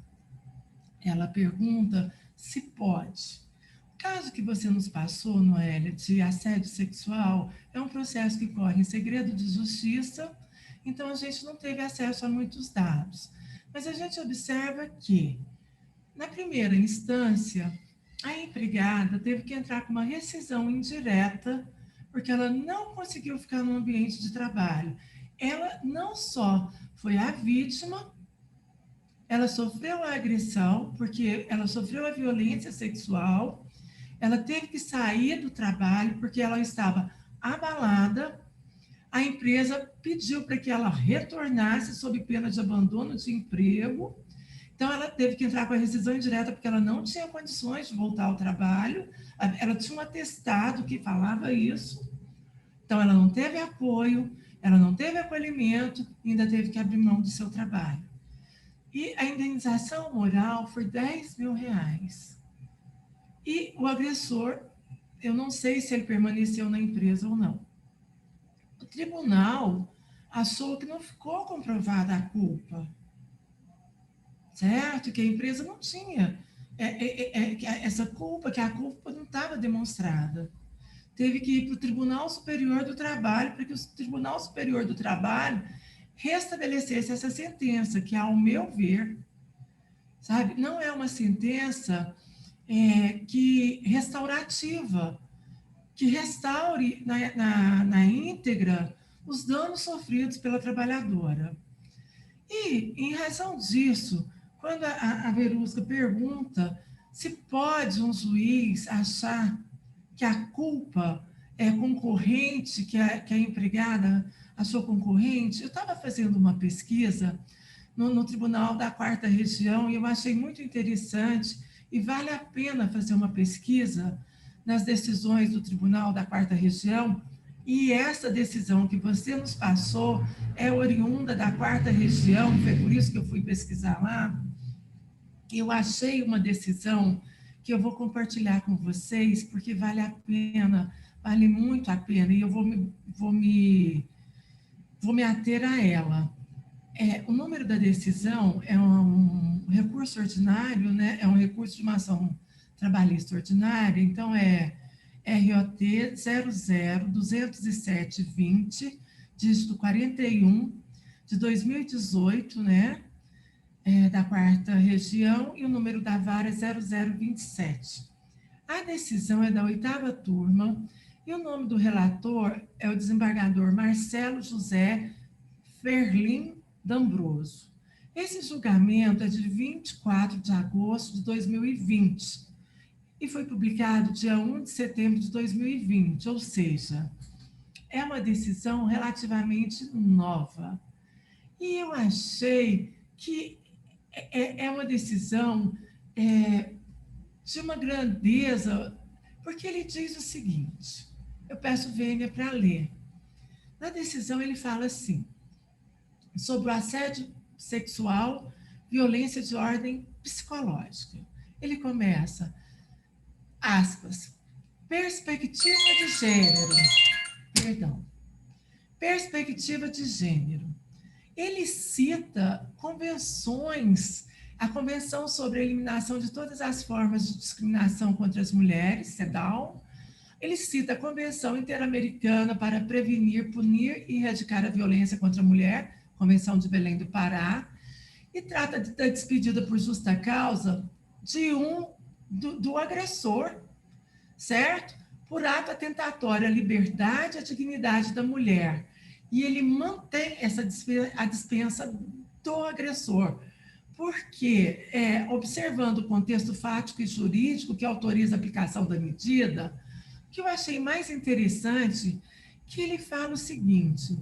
Ela pergunta se pode. O caso que você nos passou, Noélia, de assédio sexual, é um processo que corre em segredo de justiça, então a gente não teve acesso a muitos dados. Mas a gente observa que, na primeira instância, a empregada teve que entrar com uma rescisão indireta, porque ela não conseguiu ficar no ambiente de trabalho. Ela não só foi a vítima, ela sofreu a agressão, porque ela sofreu a violência sexual, ela teve que sair do trabalho porque ela estava abalada, a empresa pediu para que ela retornasse sob pena de abandono de emprego, então ela teve que entrar com a rescisão indireta porque ela não tinha condições de voltar ao trabalho, ela tinha um atestado que falava isso, então ela não teve apoio, ela não teve acolhimento e ainda teve que abrir mão do seu trabalho. E a indenização moral foi R$10.000. E o agressor, eu não sei se ele permaneceu na empresa ou não. O tribunal achou que não ficou comprovada a culpa, certo? Que a empresa não tinha essa culpa, que a culpa não estava demonstrada. Teve que ir para o Tribunal Superior do Trabalho, para que o Tribunal Superior do Trabalho restabelecesse essa sentença, que, ao meu ver, sabe, não é uma sentença que restaurativa, que restaure na íntegra os danos sofridos pela trabalhadora. E, em razão disso, quando a Verusca pergunta se pode um juiz achar que a culpa é concorrente, que a empregada achou concorrente, eu estava fazendo uma pesquisa no Tribunal da 4ª Região e eu achei muito interessante e vale a pena fazer uma pesquisa nas decisões do Tribunal da 4ª Região, e essa decisão que você nos passou é oriunda da 4ª Região, foi por isso que eu fui pesquisar lá. Eu achei uma decisão que eu vou compartilhar com vocês, porque vale a pena, vale muito a pena, e eu vou me ater a ela. O número da decisão é um recurso ordinário, né? É um recurso de uma ação trabalhista ordinária, então é ROT 00-207-20, dígito 41, de 2018, né? Da 4ª Região, e o número da vara é 0027. A decisão é da 8ª turma, e o nome do relator é o desembargador Marcelo José Ferlin D'Ambroso. Esse julgamento é de 24 de agosto de 2020 e foi publicado dia 1 de setembro de 2020, ou seja, é uma decisão relativamente nova. E eu achei que é uma decisão de uma grandeza, porque ele diz o seguinte, eu peço vênia para ler. Na decisão ele fala assim, sobre o assédio sexual, violência de ordem psicológica. Ele começa, aspas, perspectiva de gênero. Ele cita convenções, a Convenção sobre a Eliminação de Todas as Formas de Discriminação contra as Mulheres, CEDAW. Ele cita a Convenção Interamericana para Prevenir, Punir e Erradicar a Violência contra a Mulher, Convenção de Belém do Pará, e trata da despedida por justa causa do agressor, certo? Por ato atentatório à liberdade e à dignidade da mulher. E ele mantém a dispensa do agressor, porque, observando o contexto fático e jurídico que autoriza a aplicação da medida, o que eu achei mais interessante, que ele fala o seguinte,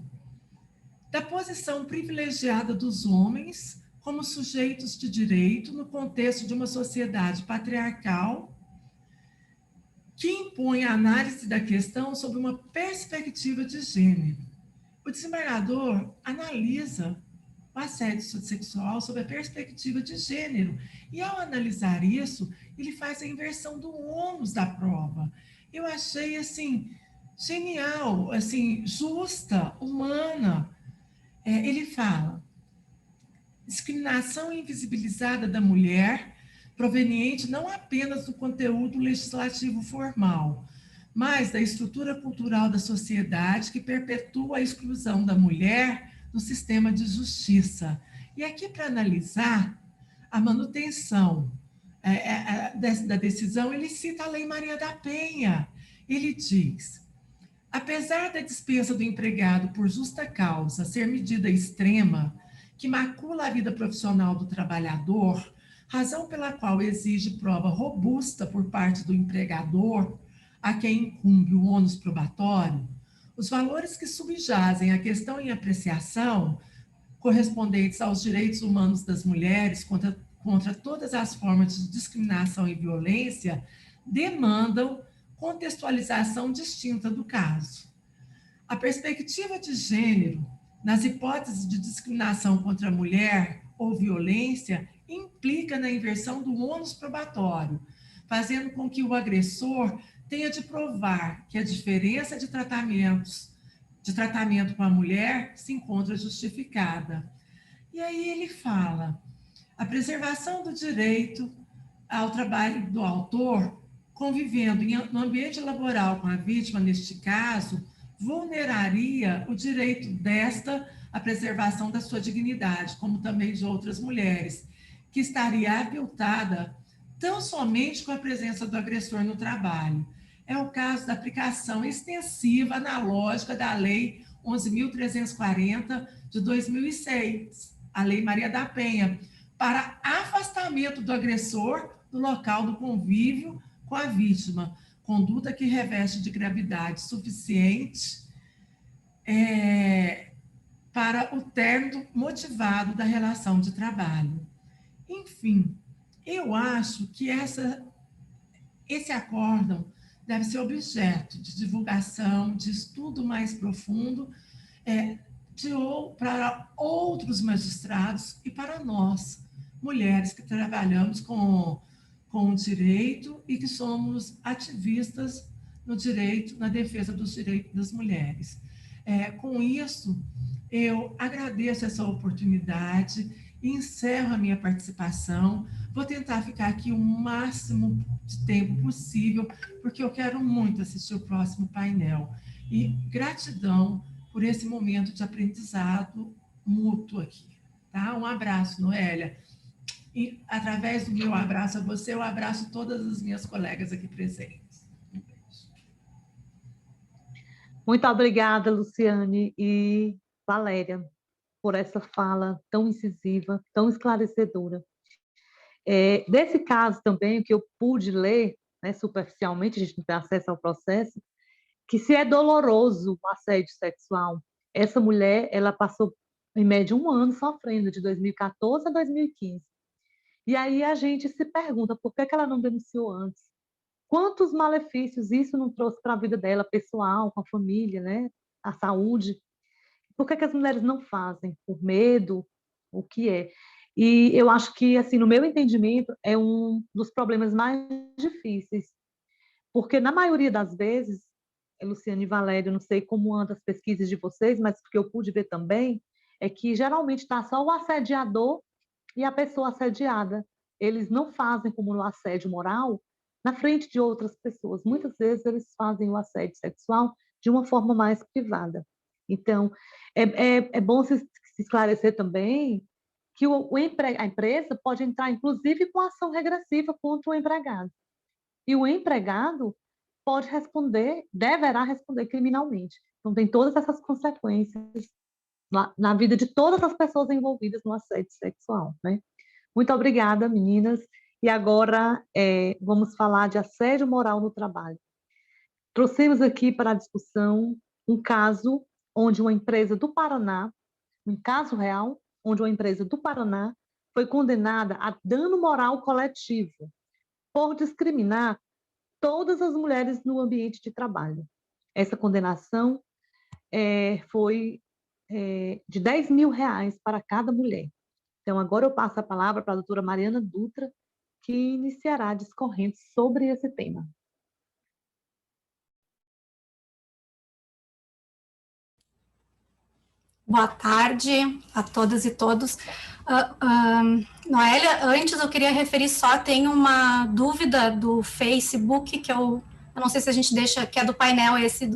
da posição privilegiada dos homens como sujeitos de direito no contexto de uma sociedade patriarcal que impõe a análise da questão sob uma perspectiva de gênero. O desembargador analisa o assédio sexual sob a perspectiva de gênero, e ao analisar isso, ele faz a inversão do ônus da prova. Eu achei, assim, genial, assim, justa, humana. Ele fala, discriminação invisibilizada da mulher, proveniente não apenas do conteúdo legislativo formal, mas da estrutura cultural da sociedade que perpetua a exclusão da mulher no sistema de justiça. E aqui, para analisar a manutenção da decisão, ele cita a Lei Maria da Penha. Ele diz, apesar da dispensa do empregado por justa causa ser medida extrema, que macula a vida profissional do trabalhador, razão pela qual exige prova robusta por parte do empregador, a quem incumbe o ônus probatório, os valores que subjazem a questão em apreciação, correspondentes aos direitos humanos das mulheres contra todas as formas de discriminação e violência, demandam contextualização distinta do caso. A perspectiva de gênero, nas hipóteses de discriminação contra a mulher ou violência implica na inversão do ônus probatório, fazendo com que o agressor tenha de provar que a diferença de tratamento com a mulher se encontra justificada. E aí ele fala: a preservação do direito ao trabalho do autor, convivendo no ambiente laboral com a vítima, neste caso, vulneraria o direito desta à preservação da sua dignidade, como também de outras mulheres, que estaria aviltada tão somente com a presença do agressor no trabalho. É o caso da aplicação extensiva, analógica da Lei 11.340 de 2006, a Lei Maria da Penha, para afastamento do agressor do local do convívio com a vítima, conduta que reveste de gravidade suficiente para o término motivado da relação de trabalho. Enfim, eu acho que esse acórdão deve ser objeto de divulgação, de estudo mais profundo, para outros magistrados e para nós, mulheres que trabalhamos com o direito e que somos ativistas no direito, na defesa dos direitos das mulheres. Com isso, eu agradeço essa oportunidade e encerro a minha participação. Vou tentar ficar aqui o máximo de tempo possível, porque eu quero muito assistir o próximo painel. E gratidão por esse momento de aprendizado mútuo aqui. Tá? Um abraço, Noélia. E, através do meu abraço a você, eu abraço todas as minhas colegas aqui presentes. Um beijo. Muito obrigada, Luciane e Valéria, por essa fala tão incisiva, tão esclarecedora. Desse caso também, o que eu pude ler, né, superficialmente, a gente não tem acesso ao processo, que se é doloroso o assédio sexual, essa mulher, ela passou, em média, 1 ano sofrendo, de 2014 a 2015. E aí a gente se pergunta, por que ela não denunciou antes? Quantos malefícios isso não trouxe para a vida dela, pessoal, com a família, né? A saúde? Por que as mulheres não fazem? Por medo? O que é? E eu acho que, assim, no meu entendimento, é um dos problemas mais difíceis, porque na maioria das vezes, Luciane e Valéria, não sei como andam as pesquisas de vocês, mas o que eu pude ver também é que geralmente está só o assediador e a pessoa assediada. Eles não fazem como no assédio moral na frente de outras pessoas. Muitas vezes eles fazem o assédio sexual de uma forma mais privada. Então, é bom se esclarecer também que a empresa pode entrar, inclusive, com ação regressiva contra o empregado. E o empregado pode responder, deverá responder criminalmente. Então, tem todas essas consequências na vida de todas as pessoas envolvidas no assédio sexual, né? Muito obrigada, meninas. E agora vamos falar de assédio moral no trabalho. Trouxemos aqui para a discussão um caso onde uma empresa do Paraná, um caso real, onde uma empresa do Paraná foi condenada a dano moral coletivo por discriminar todas as mulheres no ambiente de trabalho. Essa condenação foi de R$10.000 para cada mulher. Então, agora eu passo a palavra para a doutora Mariana Dutra, que iniciará discorrendo sobre esse tema. Boa tarde a todas e todos. Noélia, antes eu queria referir só, tem uma dúvida do Facebook, que eu não sei se a gente deixa, que é do painel esse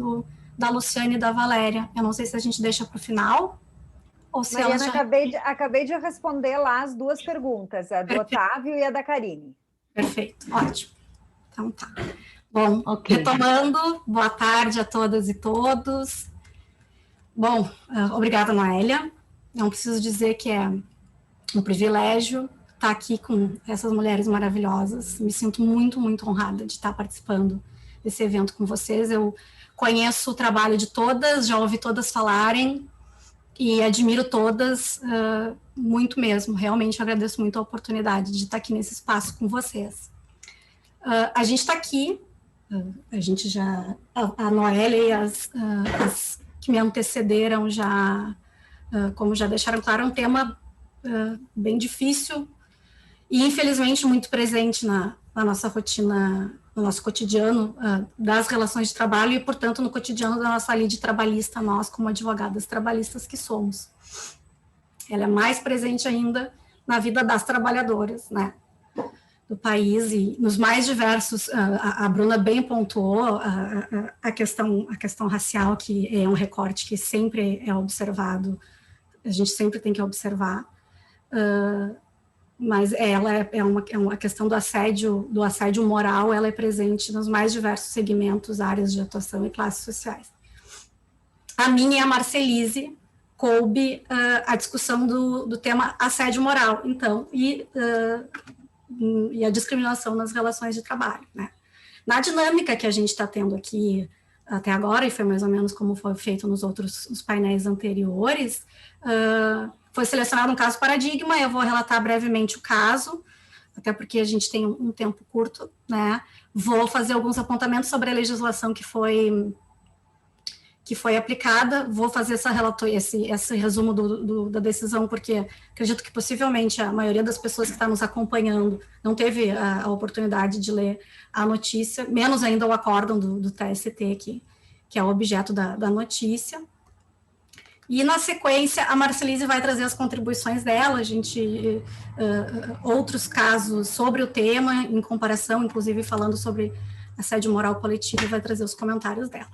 da Luciane e da Valéria. Eu não sei se a gente deixa para o final. Ou se Mariana, já... acabei de responder lá as 2 perguntas, a do Perfeito. Otávio e a da Karine. Perfeito, ótimo. Então tá. Bom, retomando, boa tarde a todas e todos. Bom, obrigada, Noélia. Não preciso dizer que é um privilégio estar aqui com essas mulheres maravilhosas. Me sinto muito, muito honrada de estar participando desse evento com vocês. Eu conheço o trabalho de todas, já ouvi todas falarem e admiro todas muito mesmo. Realmente agradeço muito a oportunidade de estar aqui nesse espaço com vocês. A gente está aqui, a gente já, a Noélia e as que me antecederam já, como já deixaram claro, é um tema bem difícil e, infelizmente, muito presente na nossa rotina, no nosso cotidiano das relações de trabalho e, portanto, no cotidiano da nossa lide trabalhista, nós, como advogadas trabalhistas que somos. Ela é mais presente ainda na vida das trabalhadoras, né, do país, e nos mais diversos, a Bruna bem pontuou a questão racial, que é um recorte que sempre é observado, a gente sempre tem que observar, mas ela é uma questão do assédio moral, ela é presente nos mais diversos segmentos, áreas de atuação e classes sociais. A minha e a Marcelise coube a discussão do tema assédio moral, então, e a discriminação nas relações de trabalho, né? Na dinâmica que a gente está tendo aqui até agora, e foi mais ou menos como foi feito nos painéis anteriores, foi selecionado um caso paradigma, eu vou relatar brevemente o caso, até porque a gente tem um tempo curto, né? Vou fazer alguns apontamentos sobre a legislação que foi aplicada, vou fazer esse resumo da decisão, porque acredito que possivelmente a maioria das pessoas que está nos acompanhando não teve a oportunidade de ler a notícia, menos ainda o acórdão do TST, que é o objeto da notícia. E, na sequência, a Marcelise vai trazer as contribuições dela, outros casos sobre o tema, em comparação, inclusive falando sobre assédio moral coletivo, vai trazer os comentários dela.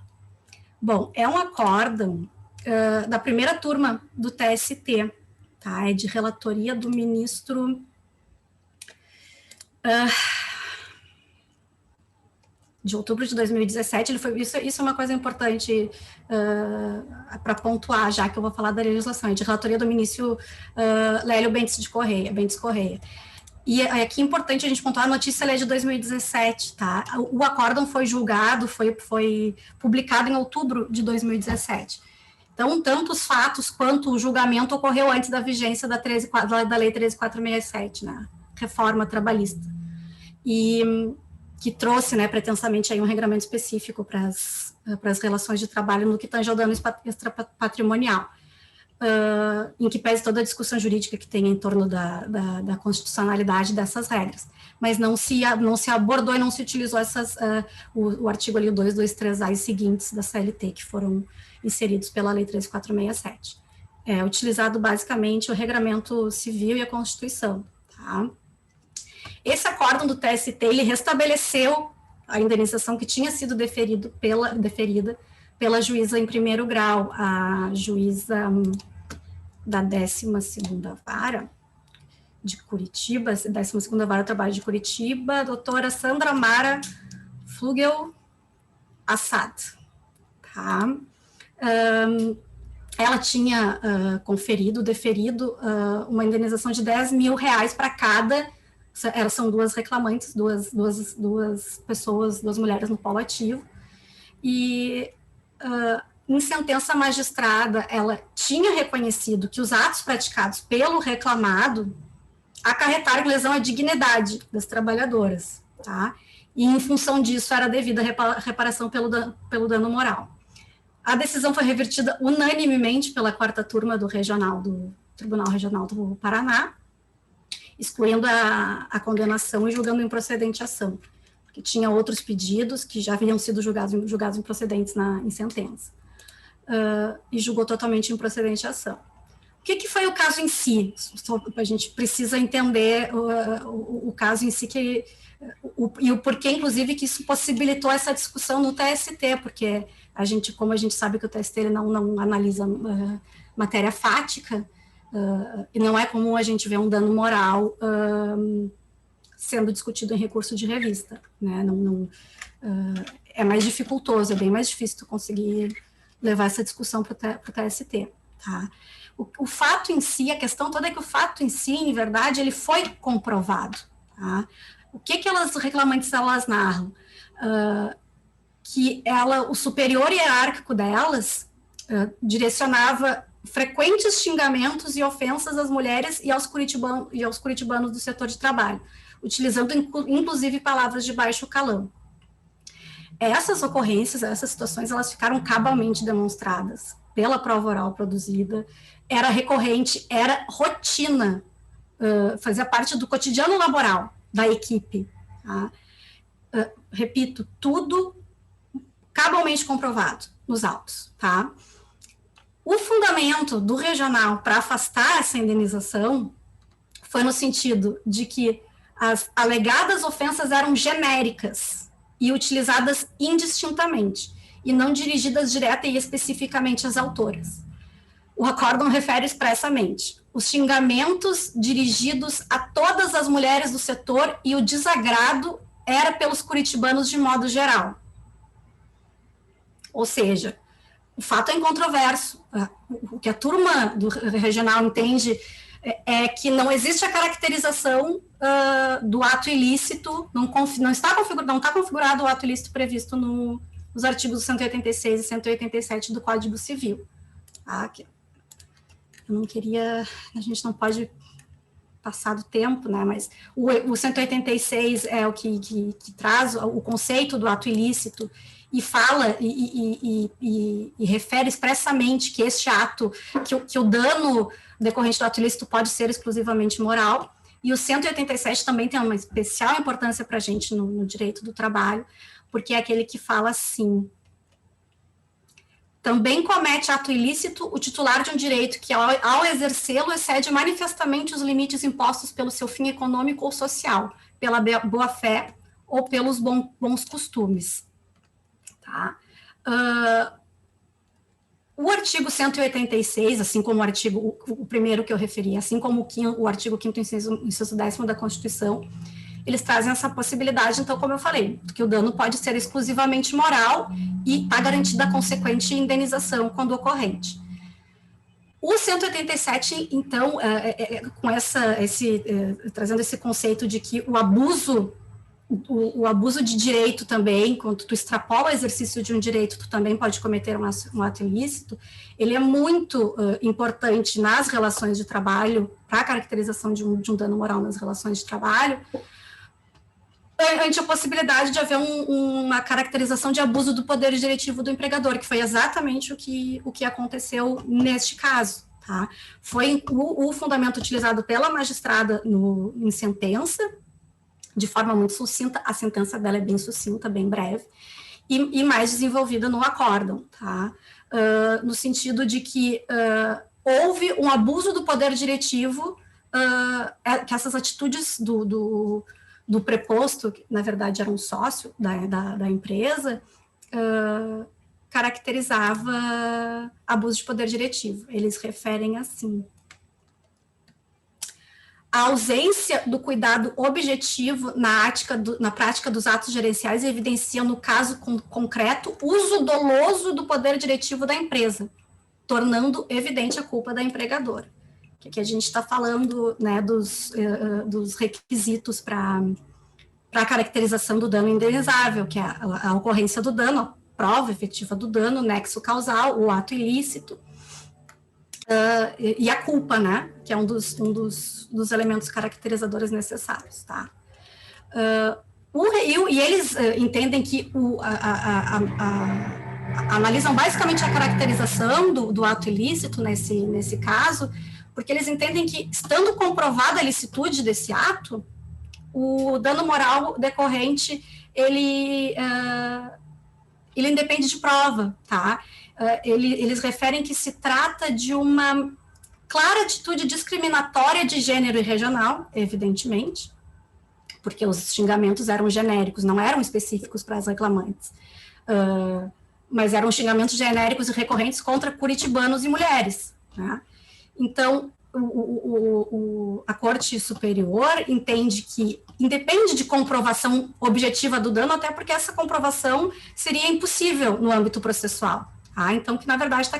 Bom, é um acórdão da primeira turma do TST, tá? É de relatoria do ministro... de outubro de 2017, isso é uma coisa importante para pontuar, já que eu vou falar da legislação, é de relatoria do ministro Lélio Bentes Correia. E aqui é importante a gente pontuar, a notícia é de 2017, tá? O acórdão foi julgado, foi publicado em outubro de 2017. Então, tanto os fatos quanto o julgamento ocorreu antes da vigência da Lei 13.467, né? Reforma trabalhista. E que trouxe, né, pretensamente aí um regramento específico para as relações de trabalho no que tange ao dano extrapatrimonial, em que pese toda a discussão jurídica que tem em torno da constitucionalidade dessas regras, mas não se abordou e não se utilizou o artigo ali 223A e seguintes da CLT, que foram inseridos pela Lei 13.467. É utilizado basicamente o regramento civil e a Constituição, tá? Esse acórdão do TST, ele restabeleceu a indenização que tinha sido deferida pela juíza em primeiro grau, a juíza da 12ª Vara de Curitiba, 12ª Vara do Trabalho de Curitiba, a doutora Sandra Mara Flugel Assad, tá? Ela tinha deferido uma indenização de R$10 mil para cada. São duas reclamantes, duas pessoas, duas mulheres no polo ativo, e em sentença magistrada, ela tinha reconhecido que os atos praticados pelo reclamado acarretaram lesão à dignidade das trabalhadoras, tá? E em função disso era devida a reparação pelo dano moral. A decisão foi revertida unanimemente pela 4ª turma do Tribunal Regional do Paraná, excluindo a condenação e julgando improcedente a ação, porque tinha outros pedidos que já haviam sido julgados improcedentes em sentença, e julgou totalmente improcedente a ação. O que foi o caso em si? A gente precisa entender o caso em si e o porquê, inclusive, que isso possibilitou essa discussão no TST, porque como a gente sabe que o TST ele não analisa matéria fática, e não é comum a gente ver um dano moral sendo discutido em recurso de revista, né? É mais dificultoso, é bem mais difícil tu conseguir levar essa discussão para o TST, tá? O fato em si, a questão toda é que o fato em si, em verdade, ele foi comprovado, tá? O que elas reclamantes elas narram? Que o superior hierárquico delas direcionava frequentes xingamentos e ofensas às mulheres e aos curitibanos do setor de trabalho, utilizando inclusive palavras de baixo calão. Essas ocorrências, essas situações, elas ficaram cabalmente demonstradas pela prova oral produzida, era recorrente, era rotina, fazia parte do cotidiano laboral da equipe. Tá? Repito, tudo cabalmente comprovado nos autos. Tá? O fundamento do regional para afastar essa indenização foi no sentido de que as alegadas ofensas eram genéricas e utilizadas indistintamente, e não dirigidas direta e especificamente às autoras. O acórdão refere expressamente os xingamentos dirigidos a todas as mulheres do setor e o desagrado era pelos curitibanos de modo geral. Ou seja, o fato é incontroverso. O que a turma do regional entende é que não existe a caracterização do ato ilícito, não está configurado o ato ilícito previsto nos artigos 186 e 187 do Código Civil. Tá? Eu não queria, a gente não pode passar do tempo, né? Mas o 186 é o que traz o conceito do ato ilícito e fala e refere expressamente que este ato, que o dano decorrente do ato ilícito pode ser exclusivamente moral, e o 187 também tem uma especial importância para a gente no direito do trabalho, porque é aquele que fala assim: também comete ato ilícito o titular de um direito que, ao exercê-lo, excede manifestamente os limites impostos pelo seu fim econômico ou social, pela boa-fé ou pelos bons costumes. Tá? O artigo 186, assim como o primeiro que eu referi, assim como o artigo 5º inciso 10º da Constituição, eles trazem essa possibilidade, então, como eu falei, que o dano pode ser exclusivamente moral e está garantida a consequente indenização quando ocorrente. O 187, então, trazendo esse conceito de que o abuso de direito também, quando tu extrapola o exercício de um direito, tu também pode cometer um ato ilícito, ele é muito importante nas relações de trabalho, para a caracterização de um dano moral nas relações de trabalho, ante a possibilidade de haver uma caracterização de abuso do poder diretivo do empregador, que foi exatamente o que aconteceu neste caso. Tá? Foi o fundamento utilizado pela magistrada em sentença, de forma muito sucinta. A sentença dela é bem sucinta, bem breve, e mais desenvolvida no acórdão, tá? No sentido de que houve um abuso do poder diretivo, que essas atitudes do preposto, que na verdade era um sócio da empresa, caracterizava abuso de poder diretivo. Eles referem assim: a ausência do cuidado objetivo na prática dos atos gerenciais evidencia, no caso concreto, uso doloso do poder diretivo da empresa, tornando evidente a culpa da empregadora. Que aqui a gente está falando, né, dos requisitos para a caracterização do dano indenizável, que é a ocorrência do dano, a prova efetiva do dano, o nexo causal, o ato ilícito, e a culpa, né, que é um dos elementos caracterizadores necessários. Tá? E eles entendem que analisam basicamente a caracterização do ato ilícito nesse caso, porque eles entendem que, estando comprovada a ilicitude desse ato, o dano moral decorrente, ele independe de prova, tá? Eles referem que se trata de uma clara atitude discriminatória de gênero e regional, evidentemente, porque os xingamentos eram genéricos, não eram específicos para as reclamantes, mas eram xingamentos genéricos e recorrentes contra curitibanos e mulheres, né? Então, a Corte Superior entende que independe de comprovação objetiva do dano, até porque essa comprovação seria impossível no âmbito processual. Tá? Então, que na verdade está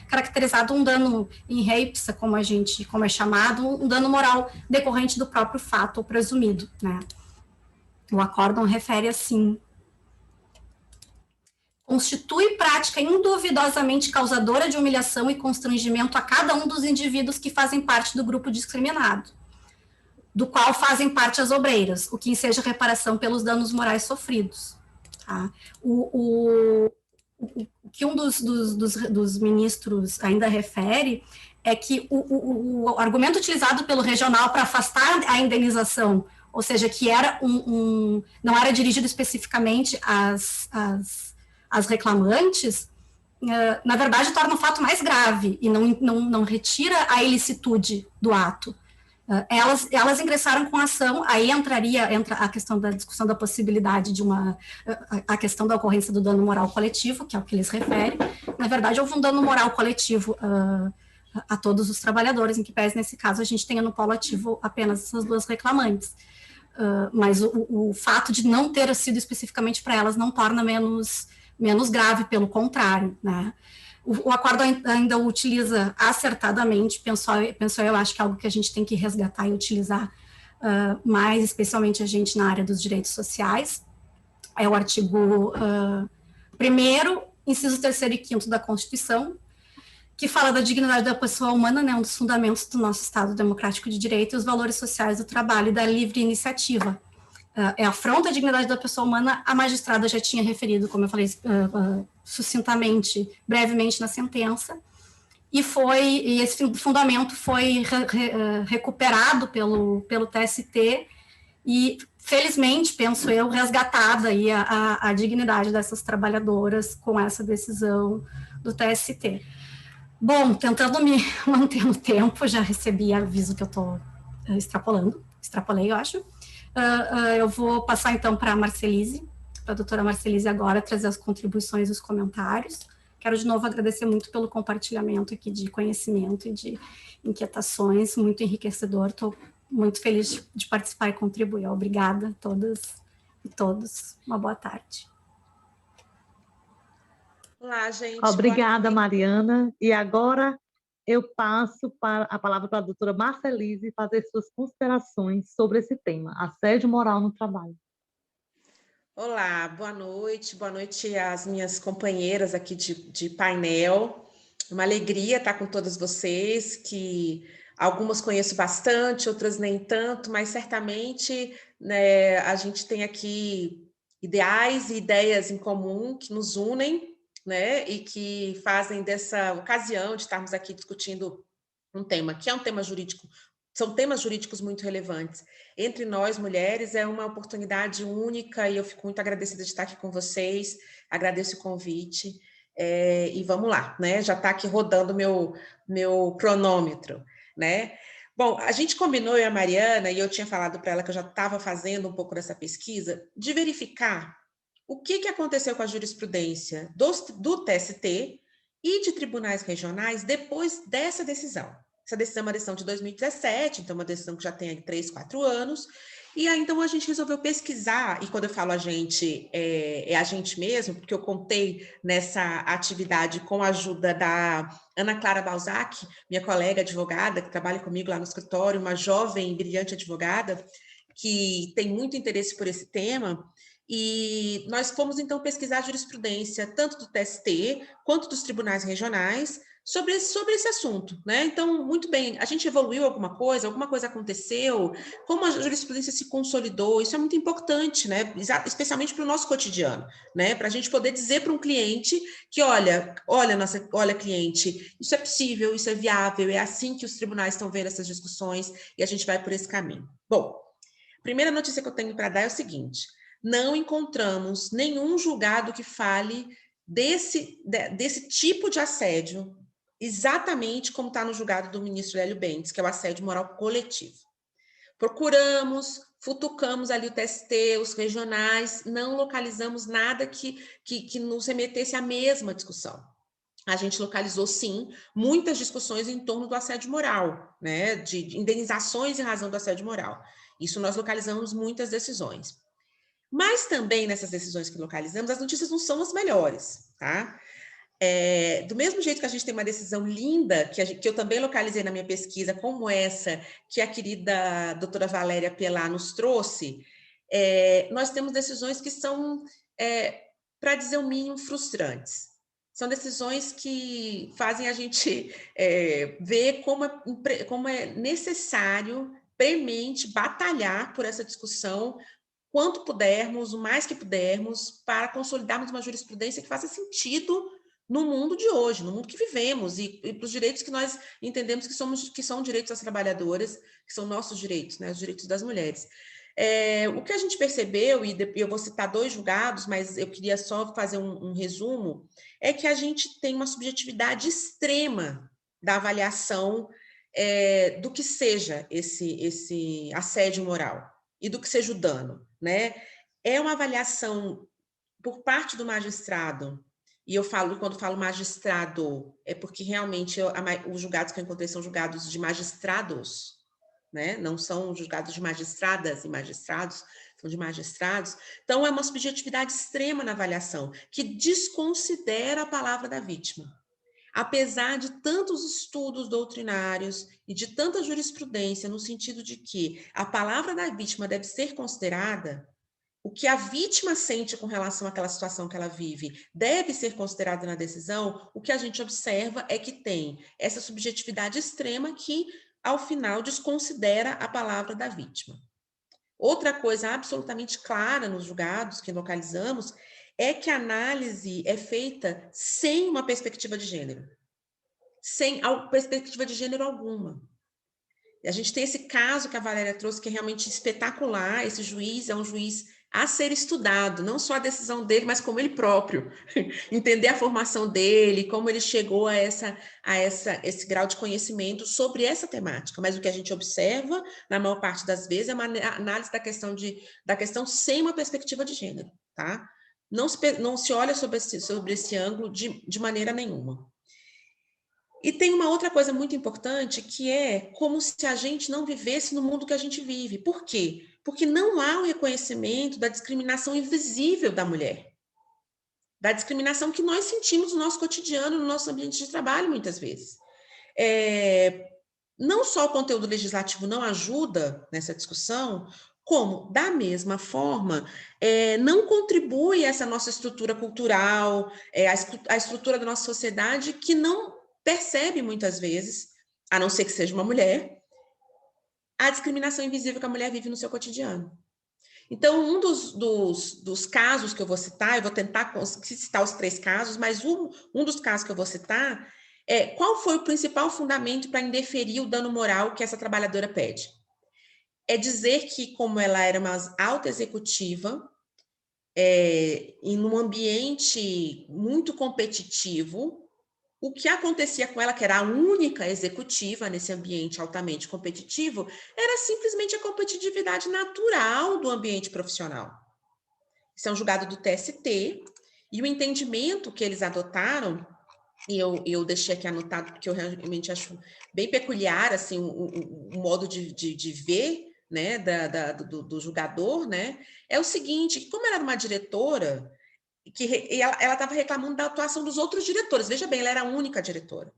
caracterizado um dano in re ipsa, como é chamado, um dano moral decorrente do próprio fato ou presumido. Né? O acórdão refere assim: constitui prática induvidosamente causadora de humilhação e constrangimento a cada um dos indivíduos que fazem parte do grupo discriminado, do qual fazem parte as obreiras, o que enseja reparação pelos danos morais sofridos. Tá? o que um dos ministros ainda refere é que o argumento utilizado pelo regional para afastar a indenização, ou seja, que era não era dirigido especificamente às reclamantes, na verdade torna o fato mais grave e não retira a ilicitude do ato. Elas ingressaram com ação, aí entra a questão da discussão da possibilidade de a questão da ocorrência do dano moral coletivo, que é o que eles referem. Na verdade, houve um dano moral coletivo a todos os trabalhadores, em que pese, nesse caso, a gente tenha no polo ativo apenas essas duas reclamantes. Mas o fato de não ter sido especificamente para elas não torna menos grave, pelo contrário, né? O acordo ainda utiliza acertadamente, eu acho que é algo que a gente tem que resgatar e utilizar mais, especialmente a gente na área dos direitos sociais, é o artigo 1º, inciso 3º e 5º da Constituição, que fala da dignidade da pessoa humana, né, um dos fundamentos do nosso Estado democrático de direito, e os valores sociais do trabalho e da livre iniciativa. Afronta a dignidade da pessoa humana, a magistrada já tinha referido, como eu falei, sucintamente, brevemente na sentença, e esse fundamento foi recuperado pelo TST e, felizmente, penso eu, resgatada aí a dignidade dessas trabalhadoras com essa decisão do TST. Bom, tentando me manter no tempo, já recebi aviso que eu estou extrapolei, eu acho. Eu vou passar, então, para a doutora Marcelise agora, trazer as contribuições e os comentários. Quero, de novo, agradecer muito pelo compartilhamento aqui de conhecimento e de inquietações, muito enriquecedor. Estou muito feliz de participar e contribuir. Obrigada a todas e todos. Uma boa tarde. Olá, gente. Obrigada, Mariana. E agora eu passo a palavra para a doutora Marcelise fazer suas considerações sobre esse tema, assédio moral no trabalho. Olá, boa noite às minhas companheiras aqui de painel. Uma alegria estar com todas vocês, que algumas conheço bastante, outras nem tanto, mas certamente, né, a gente tem aqui ideais e ideias em comum que nos unem, né, e que fazem dessa ocasião de estarmos aqui discutindo um tema que é um tema jurídico, são temas jurídicos muito relevantes. Entre nós, mulheres, é uma oportunidade única e eu fico muito agradecida de estar aqui com vocês, agradeço o convite, e vamos lá, né, já está aqui rodando meu cronômetro, né. Bom, a gente combinou, eu e a Mariana, e eu tinha falado para ela que eu já estava fazendo um pouco dessa pesquisa, de verificar o que aconteceu com a jurisprudência do TST e de tribunais regionais depois dessa decisão. Essa decisão é uma decisão de 2017, então uma decisão que já tem 3, 4 anos, e aí então a gente resolveu pesquisar, e quando eu falo a gente, é a gente mesmo, porque eu contei nessa atividade com a ajuda da Ana Clara Balzac, minha colega advogada, que trabalha comigo lá no escritório, uma jovem e brilhante advogada, que tem muito interesse por esse tema. E nós fomos, então, pesquisar a jurisprudência tanto do TST quanto dos tribunais regionais sobre esse assunto, né? Então, muito bem, a gente evoluiu alguma coisa aconteceu, como a jurisprudência se consolidou, isso é muito importante, né? Especialmente para o nosso cotidiano, né? Para a gente poder dizer para um cliente que, olha, cliente, isso é possível, isso é viável, é assim que os tribunais estão vendo essas discussões e a gente vai por esse caminho. Bom, a primeira notícia que eu tenho para dar é o seguinte: não encontramos nenhum julgado que fale desse tipo de assédio, exatamente como está no julgado do ministro Hélio Bentes, que é o assédio moral coletivo. Procuramos, futucamos ali o TST, os regionais, não localizamos nada que nos remetesse à mesma discussão. A gente localizou, sim, muitas discussões em torno do assédio moral, né, de indenizações em razão do assédio moral. Isso nós localizamos muitas decisões. Mas também nessas decisões que localizamos, as notícias não são as melhores, tá? Do mesmo jeito que a gente tem uma decisão linda, que eu também localizei na minha pesquisa, como essa que a querida doutora Valéria Pelá nos trouxe, nós temos decisões que são, para dizer o mínimo, frustrantes. São decisões que fazem a gente ver como é necessário, premente, batalhar por essa discussão quanto pudermos, o mais que pudermos, para consolidarmos uma jurisprudência que faça sentido no mundo de hoje, no mundo que vivemos, e para os direitos que nós entendemos que são direitos das trabalhadoras, que são nossos direitos, né, os direitos das mulheres. O que a gente percebeu, e eu vou citar 2 julgados, mas eu queria só fazer um resumo, é que a gente tem uma subjetividade extrema da avaliação do que seja esse assédio moral e do que seja o dano, né? É uma avaliação por parte do magistrado, e quando falo magistrado, é porque realmente os julgados que eu encontrei são julgados de magistrados, né? Não são julgados de magistradas e magistrados, são de magistrados. Então, é uma subjetividade extrema na avaliação, que desconsidera a palavra da vítima. Apesar de tantos estudos doutrinários e de tanta jurisprudência, no sentido de que a palavra da vítima deve ser considerada, o que a vítima sente com relação àquela situação que ela vive deve ser considerado na decisão, o que a gente observa é que tem essa subjetividade extrema que, ao final, desconsidera a palavra da vítima. Outra coisa absolutamente clara nos julgados que localizamos é que a análise é feita sem uma perspectiva de gênero. Sem perspectiva de gênero alguma. A gente tem esse caso que a Valéria trouxe, que é realmente espetacular. Esse juiz é um juiz a ser estudado, não só a decisão dele, mas como ele próprio. Entender a formação dele, como ele chegou a esse grau de conhecimento sobre essa temática. Mas o que a gente observa, na maior parte das vezes, é uma análise da questão sem uma perspectiva de gênero, tá? Não se olha sobre esse ângulo de maneira nenhuma. E tem uma outra coisa muito importante, que é como se a gente não vivesse no mundo que a gente vive. Por quê? Porque não há o reconhecimento da discriminação invisível da mulher. Da discriminação que nós sentimos no nosso cotidiano, no nosso ambiente de trabalho, muitas vezes. Não só o conteúdo legislativo não ajuda nessa discussão, como, da mesma forma, não contribui essa nossa estrutura cultural, a estrutura da nossa sociedade, que não percebe muitas vezes, a não ser que seja uma mulher, a discriminação invisível que a mulher vive no seu cotidiano. Então, um dos casos que eu vou citar, eu vou tentar citar os 3 casos, mas um dos casos que eu vou citar é qual foi o principal fundamento para indeferir o dano moral que essa trabalhadora pede. É dizer que, como ela era uma alta executiva, em um ambiente muito competitivo, o que acontecia com ela, que era a única executiva nesse ambiente altamente competitivo, era simplesmente a competitividade natural do ambiente profissional. Isso é um julgado do TST, e o entendimento que eles adotaram, e eu deixei aqui anotado, porque eu realmente acho bem peculiar assim, o modo de ver, né, do julgador, né, é o seguinte: como ela era uma diretora, e ela estava reclamando da atuação dos outros diretores. Veja bem, ela era a única diretora.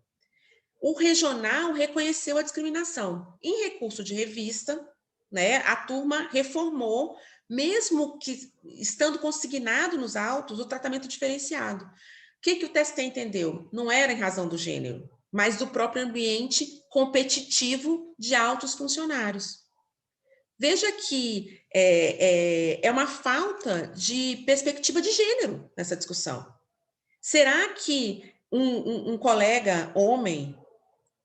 O regional reconheceu a discriminação. Em recurso de revista, né, a turma reformou, mesmo que estando consignado nos autos, o tratamento diferenciado. O que o TST entendeu? Não era em razão do gênero, mas do próprio ambiente competitivo de altos funcionários. Veja que é uma falta de perspectiva de gênero nessa discussão. Será que um colega homem,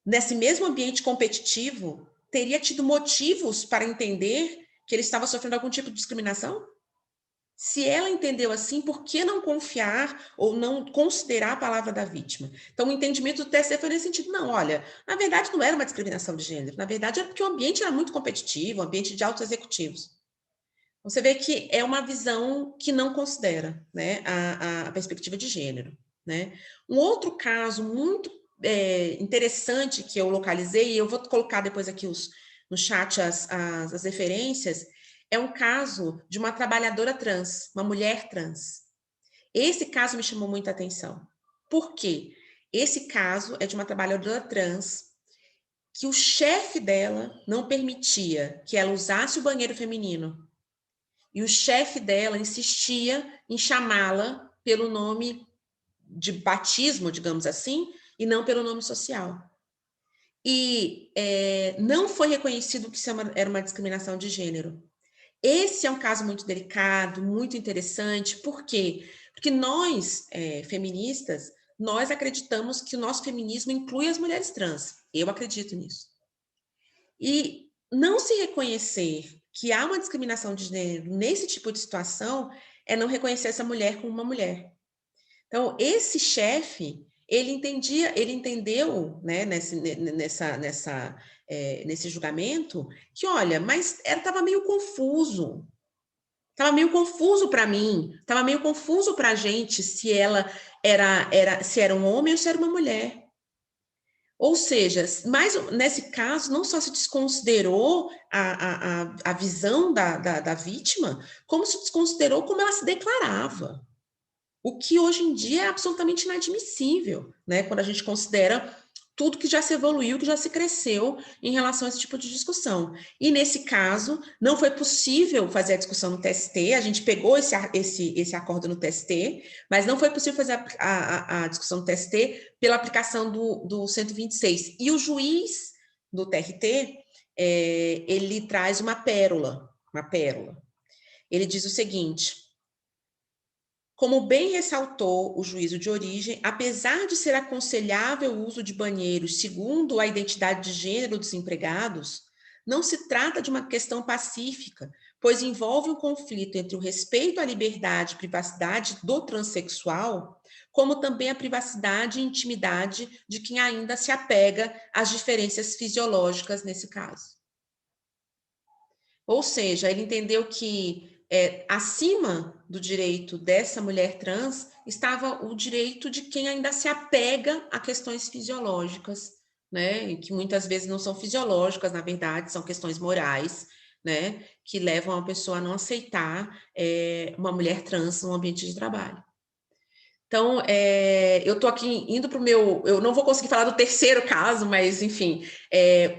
nesse mesmo ambiente competitivo, teria tido motivos para entender que ele estava sofrendo algum tipo de discriminação? Se ela entendeu assim, por que não confiar ou não considerar a palavra da vítima? Então, o entendimento do TSE foi nesse sentido. Não, olha, na verdade não era uma discriminação de gênero, na verdade era porque o ambiente era muito competitivo, um ambiente de altos executivos. Você vê que é uma visão que não considera, né, a perspectiva de gênero, né? Um outro caso muito interessante que eu localizei, e eu vou colocar depois aqui no chat as referências, é um caso de uma trabalhadora trans, uma mulher trans. Esse caso me chamou muita atenção. Por quê? Esse caso é de uma trabalhadora trans que o chefe dela não permitia que ela usasse o banheiro feminino. E o chefe dela insistia em chamá-la pelo nome de batismo, digamos assim, e não pelo nome social. E não foi reconhecido que isso era uma discriminação de gênero. esse é um caso muito delicado, muito interessante. Por quê? Porque nós, feministas, nós acreditamos que o nosso feminismo inclui as mulheres trans. Eu acredito nisso. E não se reconhecer que há uma discriminação de gênero nesse tipo de situação é não reconhecer essa mulher como uma mulher. Então, esse chefe, ele entendeu, né, nesse julgamento, que, olha, mas estava meio confuso. Estava meio confuso para mim, estava meio confuso para a gente se ela se era um homem ou se era uma mulher. Ou seja, mas nesse caso, não só se desconsiderou a visão da vítima, como se desconsiderou como ela se declarava. O que hoje em dia é absolutamente inadmissível, né? Quando a gente considera tudo que já se evoluiu, que já se cresceu em relação a esse tipo de discussão. E nesse caso, não foi possível fazer a discussão no TST, a gente pegou esse acordo no TST, mas não foi possível fazer a discussão no TST pela aplicação do 126. E o juiz do TRT, ele traz uma pérola. Ele diz o seguinte: como bem ressaltou o juízo de origem, apesar de ser aconselhável o uso de banheiros segundo a identidade de gênero dos empregados, não se trata de uma questão pacífica, pois envolve um conflito entre o respeito à liberdade e privacidade do transexual, como também a privacidade e intimidade de quem ainda se apega às diferenças fisiológicas nesse caso. Ou seja, ele entendeu que acima do direito dessa mulher trans estava o direito de quem ainda se apega a questões fisiológicas, né? E que muitas vezes não são fisiológicas, na verdade, são questões morais, né? Que levam a pessoa a não aceitar uma mulher trans no ambiente de trabalho. Então, eu estou aqui indo para o meu... Eu não vou conseguir falar do terceiro caso, mas, enfim.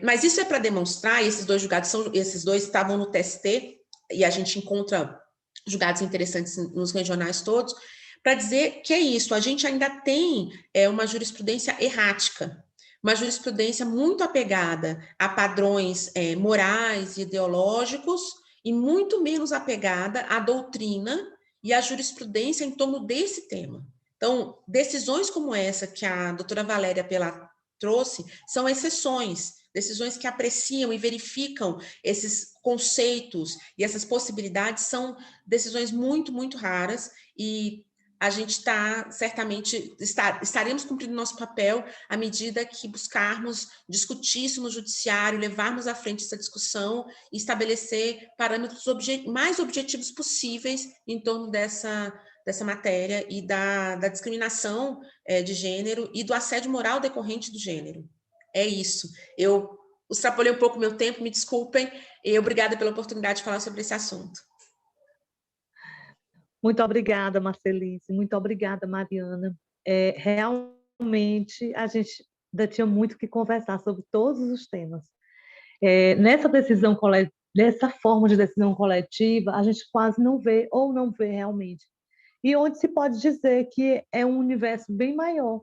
Mas isso é para demonstrar, esses dois julgados, esses dois estavam no TST, e a gente encontra julgados interessantes nos regionais todos, para dizer que é isso, a gente ainda tem uma jurisprudência errática, uma jurisprudência muito apegada a padrões morais e ideológicos, e muito menos apegada à doutrina e à jurisprudência em torno desse tema. Então, decisões como essa que a doutora Valéria Pelá trouxe são exceções, decisões que apreciam e verificam esses conceitos e essas possibilidades são decisões muito, muito raras e a gente estaremos cumprindo nosso papel à medida que buscarmos discutir isso no judiciário, levarmos à frente essa discussão e estabelecer parâmetros mais objetivos possíveis em torno dessa matéria e da discriminação de gênero e do assédio moral decorrente do gênero. É isso. Eu extrapolei um pouco o meu tempo, me desculpem, e obrigada pela oportunidade de falar sobre esse assunto. Muito obrigada, Marcelice, muito obrigada, Mariana. Realmente, a gente ainda tinha muito que conversar sobre todos os temas. Nessa decisão coletiva, dessa forma de decisão coletiva, a gente quase não vê ou não vê realmente. E onde se pode dizer que é um universo bem maior.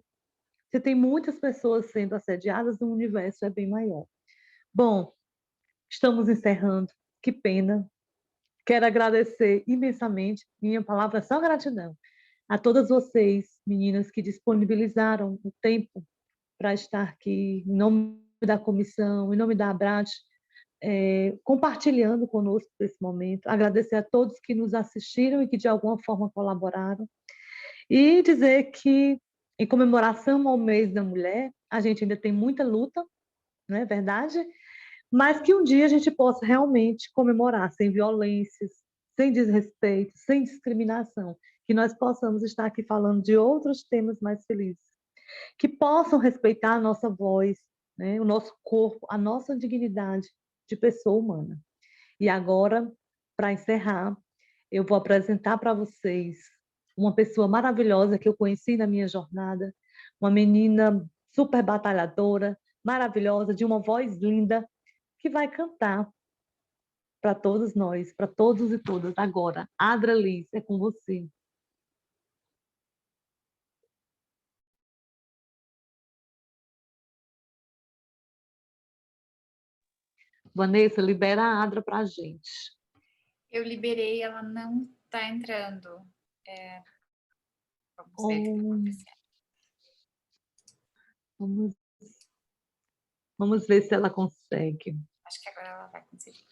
Você tem muitas pessoas sendo assediadas, no universo é bem maior. Bom, estamos encerrando. Que pena. Quero agradecer imensamente, minha palavra é só gratidão, a todas vocês, meninas, que disponibilizaram o tempo para estar aqui, em nome da comissão, em nome da Abrat, compartilhando conosco esse momento. Agradecer a todos que nos assistiram e que de alguma forma colaboraram. E dizer que, em comemoração ao mês da mulher, a gente ainda tem muita luta, não é verdade? Mas que um dia a gente possa realmente comemorar sem violências, sem desrespeito, sem discriminação, que nós possamos estar aqui falando de outros temas mais felizes, que possam respeitar a nossa voz, né, o nosso corpo, a nossa dignidade de pessoa humana. E agora, para encerrar, eu vou apresentar para vocês uma pessoa maravilhosa que eu conheci na minha jornada, uma menina super batalhadora, maravilhosa, de uma voz linda, que vai cantar para todos nós, para todos e todas. Agora, Adra Liz, é com você. Vanessa, libera a Adra para a gente. Eu liberei, ela não está entrando. Vamos ver o que está acontecendo. Vamos ver se ela consegue. Acho que agora ela vai conseguir.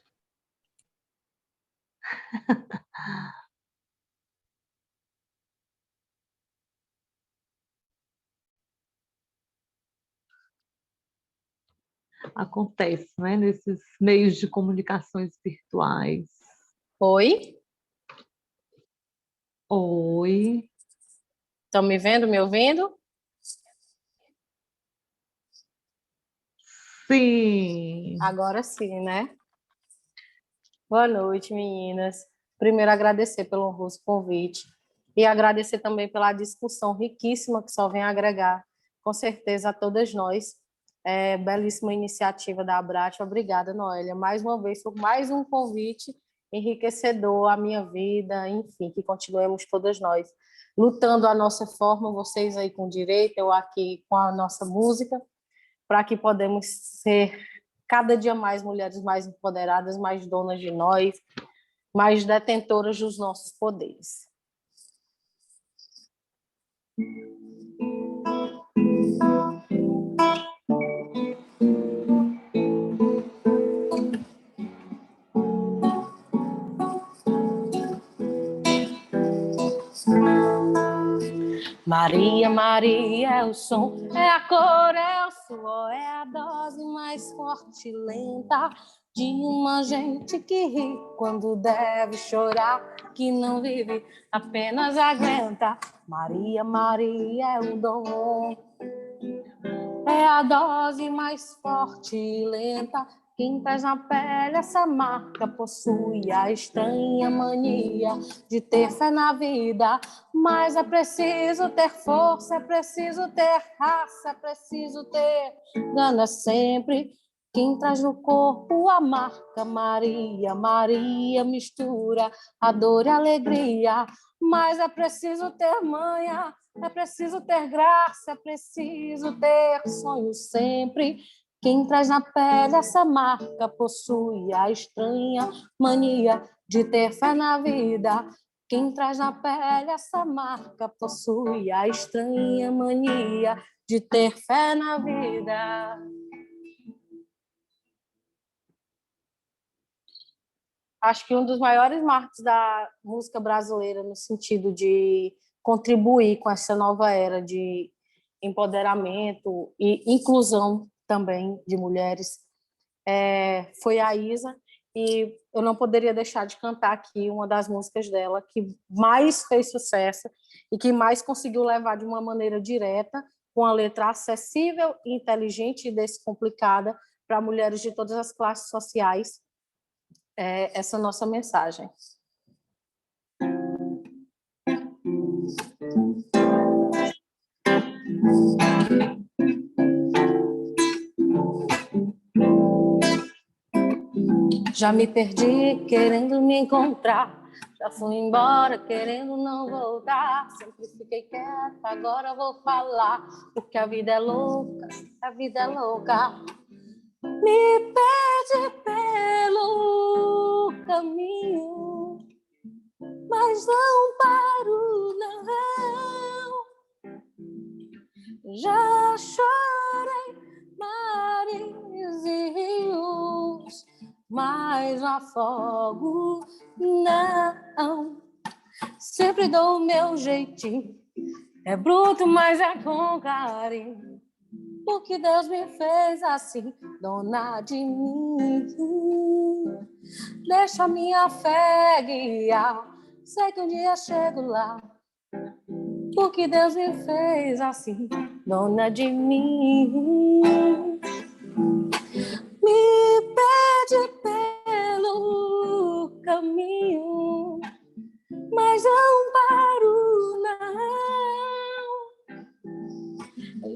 Acontece, né, nesses meios de comunicações virtuais. Oi? Oi. Estão me vendo, me ouvindo? Sim. Agora sim, né? Boa noite, meninas. Primeiro, agradecer pelo honroso convite e agradecer também pela discussão riquíssima que só vem agregar, com certeza, a todas nós. Belíssima iniciativa da Abrat. Obrigada, Noélia, mais uma vez, por mais um convite enriquecedor à minha vida, enfim, que continuemos todas nós lutando a nossa forma, vocês aí com direito, eu aqui com a nossa música, para que podemos ser cada dia mais mulheres mais empoderadas, mais donas de nós, mais detentoras dos nossos poderes. Maria, Maria é o som, é a cor, é o suor, é a dose mais forte e lenta de uma gente que ri quando deve chorar, que não vive, apenas aguenta. Maria, Maria é o dom, é a dose mais forte e lenta. Quem traz na pele essa marca possui a estranha mania de ter fé na vida. Mas é preciso ter força, é preciso ter raça, é preciso ter gana sempre. Quem traz no corpo a marca Maria, Maria mistura a dor e a alegria. Mas é preciso ter manha, é preciso ter graça, é preciso ter sonho sempre. Quem traz na pele essa marca possui a estranha mania de ter fé na vida. Quem traz na pele essa marca possui a estranha mania de ter fé na vida. Acho que um dos maiores marcos da música brasileira no sentido de contribuir com essa nova era de empoderamento e inclusão também de mulheres foi a Isa, e eu não poderia deixar de cantar aqui uma das músicas dela que mais fez sucesso e que mais conseguiu levar de uma maneira direta, com a letra acessível, inteligente e descomplicada para mulheres de todas as classes sociais, essa nossa mensagem. Já me perdi querendo me encontrar, já fui embora querendo não voltar. Sempre fiquei quieta, agora vou falar, porque a vida é louca, a vida é louca. Me perde pelo caminho, mas não paro, não. Já chorei mares e rios, mas não afogo, não. Sempre dou o meu jeitinho, é bruto, mas é com carinho. Porque Deus me fez assim, dona de mim. Deixa a minha fé guiar, sei que um dia chego lá. Porque Deus me fez assim, dona de mim. Me pede pelo caminho, mas não paro, não.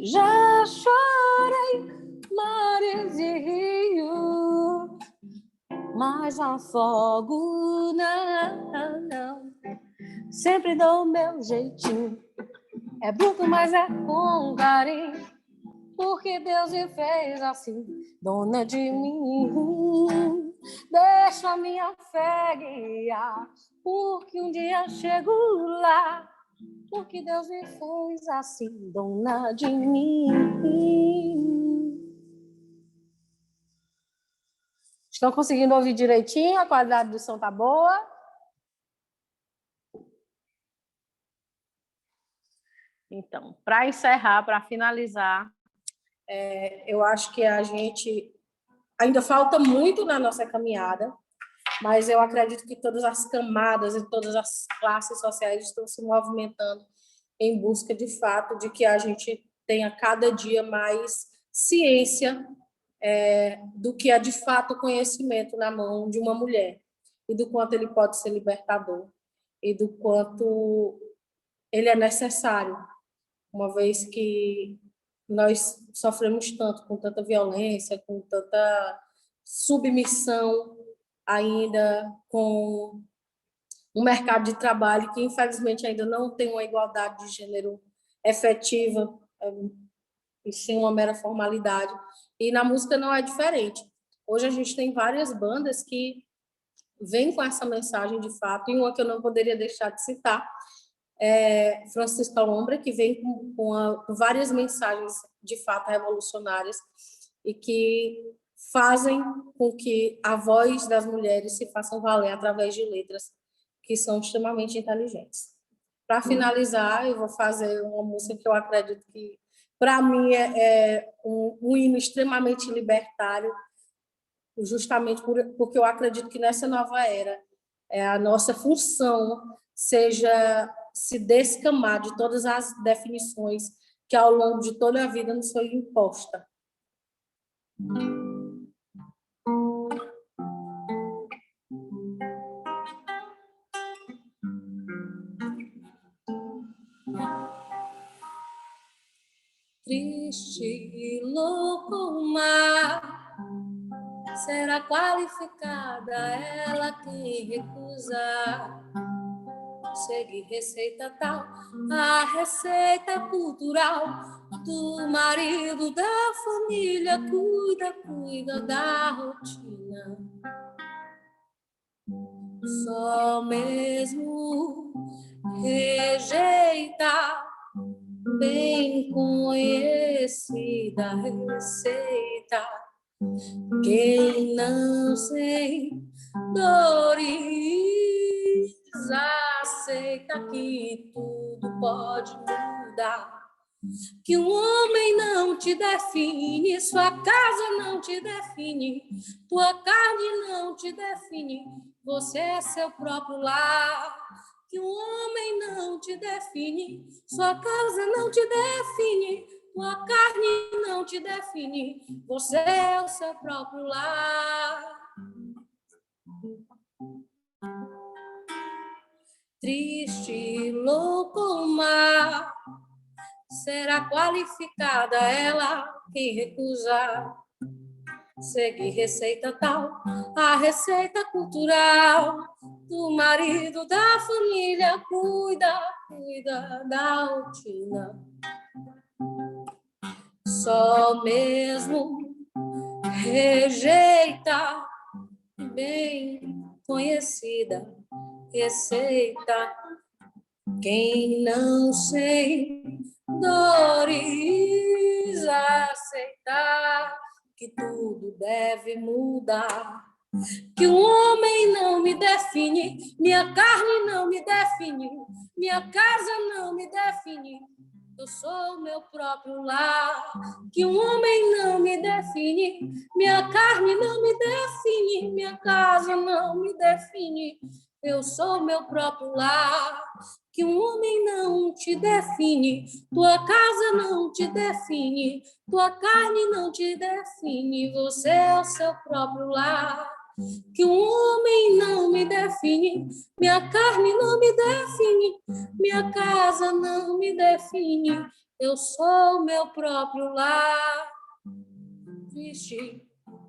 Já chorei mares e rios, mas não afogo, não. Sempre dou o meu jeitinho, é bruto, mas é com carinho. Porque Deus me fez assim, dona de mim. deixo a minha fé guiar, porque um dia chego lá, porque Deus me fez assim, dona de mim. Estão conseguindo ouvir direitinho? A qualidade do som tá boa? Então, para encerrar, para finalizar, eu acho que a gente ainda falta muito na nossa caminhada, mas eu acredito que todas as camadas e todas as classes sociais estão se movimentando em busca, de fato, de que a gente tenha cada dia mais ciência do que é, de fato, o conhecimento na mão de uma mulher, e do quanto ele pode ser libertador, e do quanto ele é necessário, uma vez que nós sofremos tanto, com tanta violência, com tanta submissão, ainda com um mercado de trabalho que, infelizmente, ainda não tem uma igualdade de gênero efetiva, e sim uma mera formalidade. E na música não é diferente. Hoje a gente tem várias bandas que vêm com essa mensagem de fato, e uma que eu não poderia deixar de citar é Francisca Lombra, que vem com várias mensagens de fato revolucionárias e que fazem com que a voz das mulheres se façam valer através de letras que são extremamente inteligentes. Para finalizar, eu vou fazer uma música que eu acredito que, para mim, é um hino extremamente libertário, justamente porque eu acredito que nessa nova era a nossa função seja se descamar de todas as definições que ao longo de toda a vida nos foi imposta. Triste e louco o mar, será qualificada ela quem recusa seguir receita tal, a receita cultural do marido, da família, cuida da rotina. Só mesmo rejeitar bem conhecida receita, quem não sem dores aceita que tudo pode mudar, que um homem não te define, sua casa não te define, tua carne não te define, você é seu próprio lar. Que um homem não te define, sua casa não te define, tua carne não te define, você é o seu próprio lar. Triste, louco o mar, será qualificada ela quem recusa seguir receita tal, a receita cultural do marido, da família, cuida da rotina. Só mesmo rejeita bem conhecida receita, quem não sem dores aceitar que tudo deve mudar, que um homem não me define, minha carne não me define, minha casa não me define, eu sou meu próprio lar. Que um homem não me define, minha carne não me define, minha casa não me define, eu sou meu próprio lar. Que um homem não te define, tua casa não te define, tua carne não te define, você é o seu próprio lar. Que um homem não me define, minha carne não me define, minha casa não me define, eu sou meu próprio lar. Triste,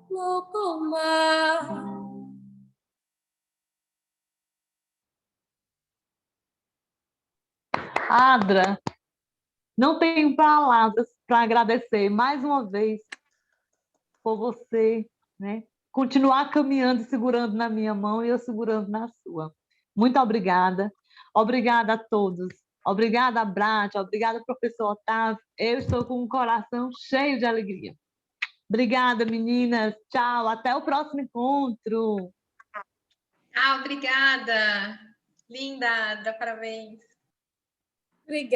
louco o mar. Adra, não tenho palavras para agradecer mais uma vez por você, né, continuar caminhando e segurando na minha mão e eu segurando na sua. Muito obrigada. Obrigada a todos. Obrigada, Brat. Obrigada, professor Otávio. Eu estou com um coração cheio de alegria. Obrigada, meninas. Tchau. Até o próximo encontro. Ah, obrigada. Linda, dá parabéns. Obrigada.